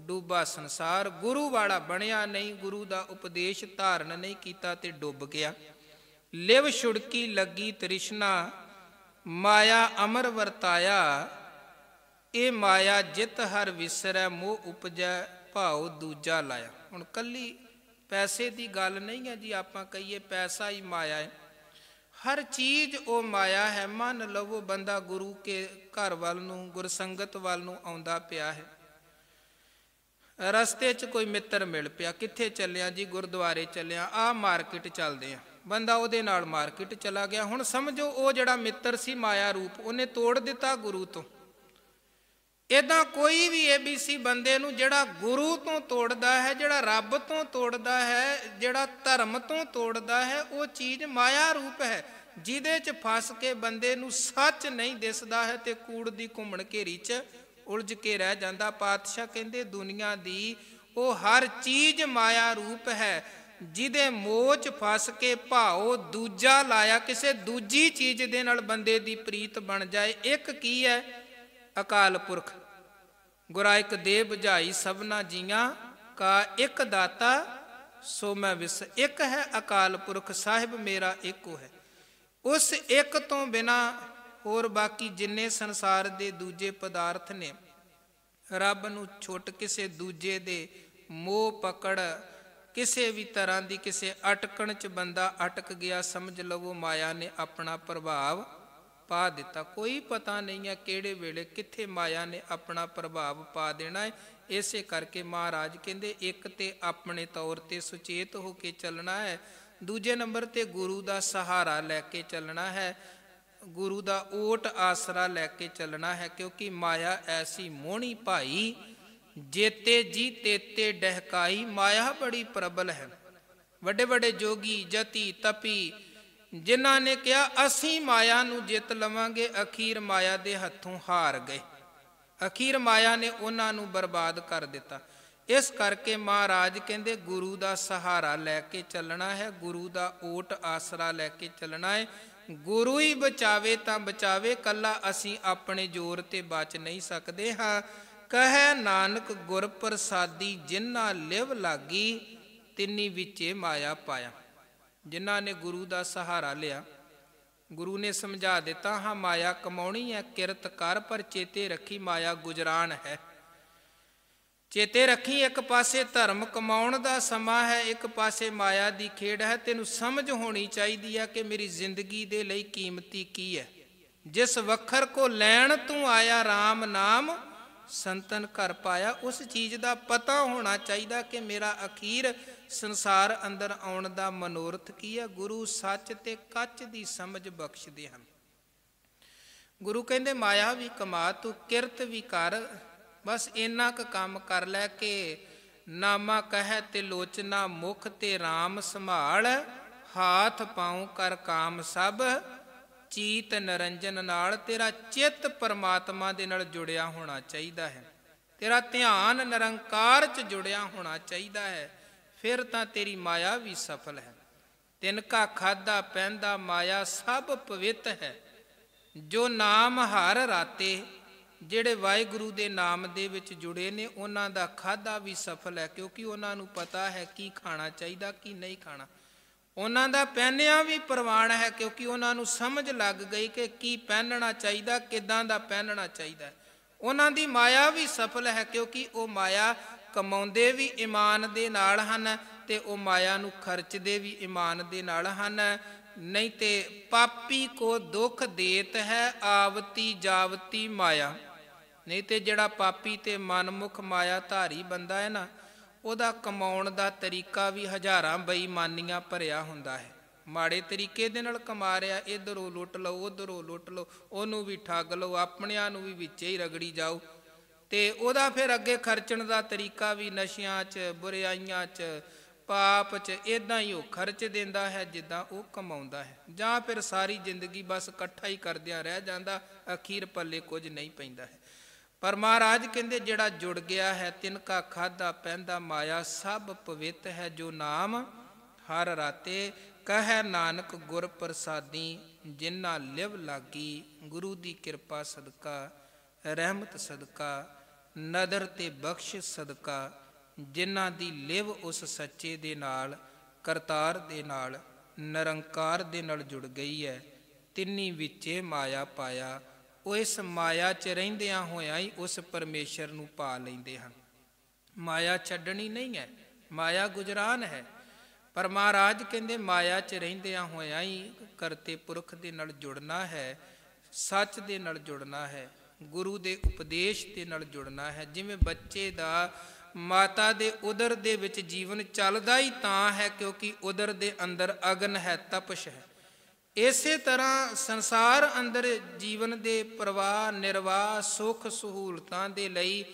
ਡੁੱਬਾ ਸੰਸਾਰ। ਗੁਰੂ ਵਾਲਾ ਬਣਿਆ ਨਹੀਂ, ਗੁਰੂ ਦਾ ਉਪਦੇਸ਼ ਧਾਰਨ ਨਹੀਂ ਕੀਤਾ ਤੇ ਡੁੱਬ ਗਿਆ। ਲਿਵ ਛੁੜਕੀ ਲੱਗੀ ਤ੍ਰਿਸ਼ਨਾ, ਮਾਇਆ ਅਮਰ ਵਰਤਾਇਆ। ਇਹ ਮਾਇਆ ਜਿਤ ਹਰ ਵਿਸਰੈ, ਮੋਹ ਉਪਜੈ ਭਾਉ ਦੂਜਾ ਲਾਇਆ। ਹੁਣ ਕੱਲੀ ਪੈਸੇ ਦੀ ਗੱਲ ਨਹੀਂ ਹੈ ਜੀ, ਆਪਾਂ ਕਹੀਏ ਪੈਸਾ ਹੀ ਮਾਇਆ ਹੈ। ਹਰ ਚੀਜ਼ ਉਹ ਮਾਇਆ ਹੈ। ਮੰਨ ਲਵੋ ਬੰਦਾ ਗੁਰੂ ਕੇ ਘਰ ਵੱਲ ਨੂੰ, ਗੁਰਸੰਗਤ ਵੱਲ ਨੂੰ ਆਉਂਦਾ ਪਿਆ ਹੈ, ਰਸਤੇ 'ਚ ਕੋਈ ਮਿੱਤਰ ਮਿਲ ਪਿਆ, ਕਿੱਥੇ ਚੱਲਿਆ ਜੀ? ਗੁਰਦੁਆਰੇ ਚੱਲਿਆ, ਆਹ ਮਾਰਕੀਟ ਚੱਲਦੇ ਆ। ਬੰਦਾ ਉਹਦੇ ਨਾਲ ਮਾਰਕੀਟ ਚਲਾ ਗਿਆ। ਹੁਣ ਸਮਝੋ ਉਹ ਜਿਹੜਾ ਮਿੱਤਰ ਸੀ ਮਾਇਆ ਰੂਪ, ਉਹਨੇ ਤੋੜ ਦਿੱਤਾ ਗੁਰੂ ਤੋਂ। ਇੱਦਾਂ ਕੋਈ ਵੀ ABC ਬੰਦੇ ਨੂੰ ਜਿਹੜਾ ਗੁਰੂ ਤੋਂ ਤੋੜਦਾ ਹੈ, ਜਿਹੜਾ ਰੱਬ ਤੋਂ ਤੋੜਦਾ ਹੈ, ਜਿਹੜਾ ਧਰਮ ਤੋਂ ਤੋੜਦਾ ਹੈ, ਉਹ ਚੀਜ਼ ਮਾਇਆ ਰੂਪ ਹੈ, ਜਿਹਦੇ 'ਚ ਫਸ ਕੇ ਬੰਦੇ ਨੂੰ ਸੱਚ ਨਹੀਂ ਦਿਸਦਾ ਹੈ ਤੇ ਕੂੜ ਦੀ ਘੁੰਮਣ ਘੇਰੀ 'ਚ ਉਲਝ ਕੇ ਰਹਿ ਜਾਂਦਾ। ਪਾਤਸ਼ਾਹ ਕਹਿੰਦੇ ਦੁਨੀਆ ਦੀ ਉਹ ਹਰ ਚੀਜ਼ ਮਾਇਆ ਰੂਪ ਹੈ, ਜਿਹਦੇ ਮੋਹ 'ਚ ਫਸ ਕੇ ਭਾਓ ਦੂਜਾ ਲਾਇਆ, ਕਿਸੇ ਦੂਜੀ ਚੀਜ਼ ਦੇ ਨਾਲ ਬੰਦੇ ਦੀ ਪ੍ਰੀਤ ਬਣ ਜਾਏ। ਇੱਕ ਕੀ ਹੈ? ਅਕਾਲ ਪੁਰਖ। ਗੁਰਾ ਇੱਕ ਦੇ ਬੁਝਾਈ ਸਭਨਾ ਜੀਆਂ ਕਾ, ਇੱਕ ਦਾਤਾ ਸੋ ਮੈਂ ਵਿਸ। ਇੱਕ ਹੈ ਅਕਾਲ ਪੁਰਖ, ਸਾਹਿਬ ਮੇਰਾ ਇੱਕੋ ਹੈ। ਉਸ ਇੱਕ ਤੋਂ ਬਿਨਾ ਹੋਰ ਬਾਕੀ ਜਿੰਨੇ ਸੰਸਾਰ ਦੇ ਦੂਜੇ ਪਦਾਰਥ ਨੇ, ਰੱਬ ਨੂੰ ਛੁੱਟ ਕਿਸੇ ਦੂਜੇ ਦੇ ਮੋਹ ਪਕੜ, ਕਿਸੇ ਵੀ ਤਰ੍ਹਾਂ ਦੀ ਕਿਸੇ ਅਟਕਣ 'ਚ ਬੰਦਾ ਅਟਕ ਗਿਆ, ਸਮਝ ਲਵੋ ਮਾਇਆ ਨੇ ਆਪਣਾ ਪ੍ਰਭਾਵ ਪਾ ਦਿੱਤਾ। ਕੋਈ ਪਤਾ ਨਹੀਂ ਹੈ ਕਿਹੜੇ ਵੇਲੇ ਕਿੱਥੇ ਮਾਇਆ ਨੇ ਆਪਣਾ ਪ੍ਰਭਾਵ ਪਾ ਦੇਣਾ ਹੈ। ਇਸੇ ਕਰਕੇ ਮਹਾਰਾਜ ਕਹਿੰਦੇ ਇੱਕ ਤੇ ਆਪਣੇ ਤੌਰ ਤੇ ਸੁਚੇਤ ਹੋ ਕੇ ਚੱਲਣਾ ਹੈ, ਦੂਜੇ ਨੰਬਰ ਤੇ ਗੁਰੂ ਦਾ ਸਹਾਰਾ ਲੈ ਕੇ ਚੱਲਣਾ ਹੈ, ਗੁਰੂ ਦਾ ਓਟ ਆਸਰਾ ਲੈ ਕੇ ਚੱਲਣਾ ਹੈ। ਕਿਉਂਕਿ ਮਾਇਆ ਐਸੀ ਮੋਹਣੀ ਭਾਈ, ਜੇਤੇ ਜੀ ਤੇਤੇ ਡਹਿਕਾਈ। ਮਾਇਆ ਬੜੀ ਪ੍ਰਬਲ ਹੈ। ਵੱਡੇ ਵੱਡੇ ਜੋਗੀ ਜਤੀ ਤਪੀ ਜਿਨ੍ਹਾਂ ਨੇ ਕਿਹਾ ਅਸੀਂ ਮਾਇਆ ਨੂੰ ਜਿੱਤ ਲਵਾਂਗੇ, ਅਖੀਰ ਮਾਇਆ ਦੇ ਹੱਥੋਂ ਹਾਰ ਗਏ। ਅਖੀਰ ਮਾਇਆ ਨੇ ਉਹਨਾਂ ਨੂੰ ਬਰਬਾਦ ਕਰ ਦਿੱਤਾ। ਇਸ ਕਰਕੇ ਮਹਾਰਾਜ ਕਹਿੰਦੇ ਗੁਰੂ ਦਾ ਸਹਾਰਾ ਲੈ ਕੇ ਚੱਲਣਾ ਹੈ, ਗੁਰੂ ਦਾ ਓਟ ਆਸਰਾ ਲੈ ਕੇ ਚੱਲਣਾ ਹੈ। ਗੁਰੂ ਹੀ ਬਚਾਵੇ ਤਾਂ ਬਚਾਵੇ, ਕੱਲਾ ਅਸੀਂ ਆਪਣੇ ਜ਼ੋਰ ਤੇ ਬਚ ਨਹੀਂ ਸਕਦੇ ਹਾਂ। ਕਹੈ ਨਾਨਕ ਗੁਰ ਪ੍ਰਸਾਦੀ, ਜਿਨ੍ਹਾਂ ਲਿਵ ਲਾਗੀ ਤਿੰਨੀ ਵਿੱਚੇ ਮਾਇਆ ਪਾਇਆ। ਜਿਨ੍ਹਾਂ ਨੇ ਗੁਰੂ ਦਾ ਸਹਾਰਾ ਲਿਆ, ਗੁਰੂ ਨੇ ਸਮਝਾ ਦਿੱਤਾ ਹਾਂ ਮਾਇਆ ਕਮਾਉਣੀ ਹੈ, ਕਿਰਤ ਕਰ, ਪਰ ਚੇਤੇ ਰੱਖੀ ਮਾਇਆ ਗੁਜਰਾਨ ਹੈ। ਚੇਤੇ ਰੱਖੀ ਇੱਕ ਪਾਸੇ ਧਰਮ ਕਮਾਉਣ ਦਾ ਸਮਾਂ ਹੈ, ਇੱਕ ਪਾਸੇ ਮਾਇਆ ਦੀ ਖੇਡ ਹੈ। ਤੈਨੂੰ ਸਮਝ ਹੋਣੀ ਚਾਹੀਦੀ ਹੈ ਕਿ ਮੇਰੀ ਜ਼ਿੰਦਗੀ ਦੇ ਲਈ ਕੀਮਤੀ ਕੀ ਹੈ। ਜਿਸ ਵਖਰ ਕੋ ਲੈਣ ਤੂੰ ਆਇਆ RAM ਨਾਮ, ਸੰਤਨ ਘਰ ਪਾਇਆ। ਉਸ ਚੀਜ਼ ਦਾ ਪਤਾ ਹੋਣਾ ਚਾਹੀਦਾ ਕਿ ਮੇਰਾ ਅਖੀਰ ਸੰਸਾਰ ਅੰਦਰ ਆਉਣ ਦਾ ਮਨੋਰਥ ਕੀ ਹੈ। ਗੁਰੂ ਸੱਚ ਤੇ ਕੱਚ ਦੀ ਸਮਝ ਬਖਸ਼ਦੇ ਹਨ। ਗੁਰੂ ਕਹਿੰਦੇ ਮਾਇਆ ਵੀ ਕਮਾ, ਤੂੰ ਕਿਰਤ ਵੀ ਕਰ, ਬਸ ਇੰਨਾ ਕੁ ਕੰਮ ਕਰ ਲੈ ਕਿ ਨਾਮਾ ਕਹਿ ਤੇ ਲੋਚਨਾ ਮੁਖ ਤੇ RAM ਸੰਭਾਲ, ਹਾਥ ਪਾਉ ਕਰ ਕਾਮ ਸਭ ਚੀਤ ਨਰੰਜਨ ਨਾਲ। ਤੇਰਾ ਚਿੱਤ ਪਰਮਾਤਮਾ ਦੇ ਨਾਲ ਜੁੜਿਆ ਹੋਣਾ ਚਾਹੀਦਾ ਹੈ, ਤੇਰਾ ਧਿਆਨ ਨਿਰੰਕਾਰ 'ਚ ਜੁੜਿਆ ਹੋਣਾ ਚਾਹੀਦਾ ਹੈ, ਫਿਰ ਤਾਂ ਤੇਰੀ ਮਾਇਆ ਵੀ ਸਫਲ ਹੈ। ਤਿਨਕਾ ਖਾਦਾ ਪਹਿਨਦਾ ਮਾਇਆ ਸਭ ਪਵਿੱਤ ਹੈ, ਜੋ ਨਾਮ ਹਰ ਰਾਤੇ। ਜਿਹੜੇ ਵਾਹਿਗੁਰੂ ਦੇ ਨਾਮ ਦੇ ਵਿੱਚ ਜੁੜੇ ਨੇ ਉਹਨਾਂ ਦਾ ਖਾਦਾ ਵੀ ਸਫਲ ਹੈ, ਕਿਉਂਕਿ ਉਹਨਾਂ ਨੂੰ ਪਤਾ ਹੈ ਕੀ ਖਾਣਾ ਚਾਹੀਦਾ ਕੀ ਨਹੀਂ ਖਾਣਾ। ਉਹਨਾਂ ਦਾ ਪਹਿਨਿਆ ਵੀ ਪ੍ਰਵਾਨ ਹੈ, ਕਿਉਂਕਿ ਉਹਨਾਂ ਨੂੰ ਸਮਝ ਲੱਗ ਗਈ ਕਿ ਕੀ ਪਹਿਨਣਾ ਚਾਹੀਦਾ, ਕਿੱਦਾਂ ਦਾ ਪਹਿਨਣਾ ਚਾਹੀਦਾ। ਉਹਨਾਂ ਦੀ ਮਾਇਆ ਵੀ ਸਫਲ ਹੈ, ਕਿਉਂਕਿ ਉਹ ਮਾਇਆ ਕਮਾਉਂਦੇ ਵੀ ਇਮਾਨ ਦੇ ਨਾਲ ਹਨ ਤੇ ਉਹ ਮਾਇਆ ਨੂੰ ਖਰਚਦੇ ਵੀ ਇਮਾਨ ਦੇ ਨਾਲ ਹਨ। ਨਹੀਂ ਤੇ ਪਾਪੀ ਕੋ ਦੁੱਖ ਦੇਤ ਹੈ, ਆਵਤੀ ਜਾਵਤੀ ਮਾਇਆ। ਨਹੀਂ ਤੇ ਜਿਹੜਾ ਪਾਪੀ ਤੇ ਮਨਮੁਖ ਮਾਇਆ ਧਾਰੀ ਬੰਦਾ ਹੈ ਨਾ, ਉਹਦਾ ਕਮਾਉਣ ਦਾ ਤਰੀਕਾ ਵੀ ਹਜ਼ਾਰਾਂ ਬੇਈਮਾਨੀਆਂ ਭਰਿਆ ਹੁੰਦਾ ਹੈ। ਮਾੜੇ ਤਰੀਕੇ ਦੇ ਨਾਲ ਕਮਾ ਰਿਹਾ, ਇੱਧਰੋਂ ਲੁੱਟ ਲਓ ਉੱਧਰੋਂ ਲੁੱਟ ਲਓ, ਉਹਨੂੰ ਵੀ ਠੱਗ ਲਓ, ਆਪਣਿਆਂ ਨੂੰ ਵੀ ਵਿੱਚੇ ਹੀ ਰਗੜੀ ਜਾਓ। ਤੇ ਉਹਦਾ ਫਿਰ ਅੱਗੇ ਖਰਚਣ ਦਾ ਤਰੀਕਾ ਵੀ ਨਸ਼ਿਆਂ 'ਚ, ਬੁਰਾਈਆਂ 'ਚ, ਪਾਪ 'ਚ ਇੱਦਾਂ ਹੀ ਉਹ ਖਰਚ ਦਿੰਦਾ ਹੈ ਜਿੱਦਾਂ ਉਹ ਕਮਾਉਂਦਾ ਹੈ। ਜਾਂ ਫਿਰ ਸਾਰੀ ਜ਼ਿੰਦਗੀ ਬਸ ਇਕੱਠਾ ਹੀ ਕਰਦਿਆਂ ਰਹਿ ਜਾਂਦਾ, ਅਖੀਰ ਪੱਲੇ ਕੁਝ ਨਹੀਂ ਪੈਂਦਾ ਹੈ। ਪਰ ਮਹਾਰਾਜ ਕਹਿੰਦੇ ਜਿਹੜਾ ਜੁੜ ਗਿਆ ਹੈ, ਤਿਨਕਾ ਖਾਦਾ ਪਹਿਨਦਾ ਮਾਇਆ ਸਭ ਪਵਿੱਤ ਹੈ, ਜੋ ਨਾਮ ਹਰ ਰਾਤੇ। ਕਹਿ ਨਾਨਕ ਗੁਰ ਪ੍ਰਸਾਦੀ, ਜਿਨ੍ਹਾਂ ਲਿਵ ਲਾਗੀ। ਗੁਰੂ ਦੀ ਕਿਰਪਾ ਸਦਕਾ, ਰਹਿਮਤ ਸਦਕਾ, ਨਦਰ ਤੇ ਬਖਸ਼ ਸਦਕਾ, ਜਿਨ੍ਹਾਂ ਦੀ ਲਿਵ ਉਸ ਸੱਚੇ ਦੇ ਨਾਲ, ਕਰਤਾਰ ਦੇ ਨਾਲ, ਨਿਰੰਕਾਰ ਦੇ ਨਾਲ ਜੁੜ ਗਈ ਹੈ, ਤਿੰਨੀ ਵਿੱਚੇ ਮਾਇਆ ਪਾਇਆ। ਉਹ ਇਸ ਮਾਇਆ 'ਚ ਰਹਿੰਦਿਆਂ ਹੋਇਆਂ ਹੀ ਉਸ ਪਰਮੇਸ਼ਰ ਨੂੰ ਪਾ ਲੈਂਦੇ ਹਨ। ਮਾਇਆ ਛੱਡਣੀ ਨਹੀਂ ਹੈ, ਮਾਇਆ ਗੁਜਰਾਨ ਹੈ। ਪਰ ਮਹਾਰਾਜ ਕਹਿੰਦੇ ਮਾਇਆ 'ਚ ਰਹਿੰਦਿਆਂ ਹੋਇਆਂ ਹੀ ਕਰਤੇ ਪੁਰਖ ਦੇ ਨਾਲ ਜੁੜਨਾ ਹੈ, ਸੱਚ ਦੇ ਨਾਲ ਜੁੜਨਾ ਹੈ, ਗੁਰੂ ਦੇ ਉਪਦੇਸ਼ ਦੇ ਨਾਲ ਜੁੜਨਾ ਹੈ। ਜਿਵੇਂ ਬੱਚੇ ਦਾ ਮਾਤਾ ਦੇ ਉਦਰ ਦੇ ਵਿੱਚ ਜੀਵਨ ਚੱਲਦਾ ਹੀ ਤਾਂ ਹੈ ਕਿਉਂਕਿ ਉਦਰ ਦੇ ਅੰਦਰ ਅਗਨ ਹੈ, ਤਪਸ਼ ਹੈ। ਇਸੇ ਤਰ੍ਹਾਂ ਸੰਸਾਰ ਅੰਦਰ ਜੀਵਨ ਦੇ ਪ੍ਰਵਾਹ, ਨਿਰਵਾਹ, ਸੁੱਖ ਸਹੂਲਤਾਂ ਦੇ ਲਈ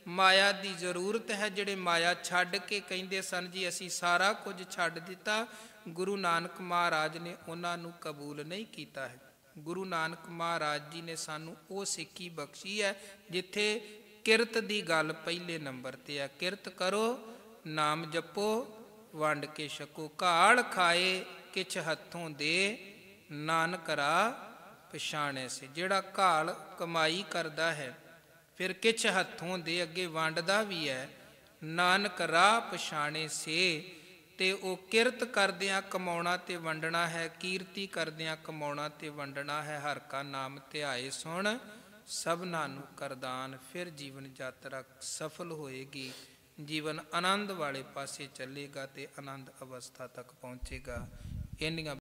ਮਾਇਆ ਦੀ ਜ਼ਰੂਰਤ ਹੈ। ਜਿਹੜੇ ਮਾਇਆ ਛੱਡ ਕੇ ਕਹਿੰਦੇ ਸਨ ਜੀ ਅਸੀਂ ਸਾਰਾ ਕੁਝ ਛੱਡ ਦਿੱਤਾ, ਗੁਰੂ ਨਾਨਕ ਮਹਾਰਾਜ ਨੇ ਉਹਨਾਂ ਨੂੰ ਕਬੂਲ ਨਹੀਂ ਕੀਤਾ ਹੈ। ਗੁਰੂ ਨਾਨਕ ਮਹਾਰਾਜ ਜੀ ਨੇ ਸਾਨੂੰ ਉਹ ਸਿੱਖੀ ਬਖਸ਼ੀ ਹੈ ਜਿੱਥੇ ਕਿਰਤ ਦੀ ਗੱਲ ਪਹਿਲੇ ਨੰਬਰ ਤੇ ਆ। ਕਿਰਤ ਕਰੋ, ਨਾਮ ਜਪੋ, ਵੰਡ ਕੇ ਛਕੋ। ਘਾਲ ਖਾਏ ਕਿਛ ਹੱਥੋਂ ਦੇ, ਨਾਨਕ ਰਾਹ ਪਛਾਣੈ ਸੇ। ਜਿਹੜਾ ਘਾਲ ਕਮਾਈ ਕਰਦਾ ਹੈ, ਫਿਰ ਕਿਛ ਹੱਥੋਂ ਦੇ, ਅੱਗੇ ਵੰਡਦਾ ਵੀ ਹੈ, ਨਾਨਕ ਰਾਹ ਪਛਾਣੇ ਸੇ। ਤੇ ਉਹ ਕਿਰਤ ਕਰਦਿਆਂ ਕਮਾਉਣਾ ਤੇ ਵੰਡਣਾ ਹੈ, ਕੀਰਤੀ ਕਰਦਿਆਂ ਕਮਾਉਣਾ ਤੇ ਵੰਡਣਾ ਹੈ। ਹਰਿ ਕਾ ਨਾਮ ਧਿਆਏ ਸੁਣ, ਸਭਨਾਂ ਨੂੰ ਕਰਦਾਨ। ਫਿਰ ਜੀਵਨ ਯਾਤਰਾ ਸਫਲ ਹੋਏਗੀ, ਜੀਵਨ ਆਨੰਦ ਵਾਲੇ ਪਾਸੇ ਚੱਲੇਗਾ ਤੇ ਆਨੰਦ ਅਵਸਥਾ ਤੱਕ ਪਹੁੰਚੇਗਾ। ਇੰਨੀਆਂ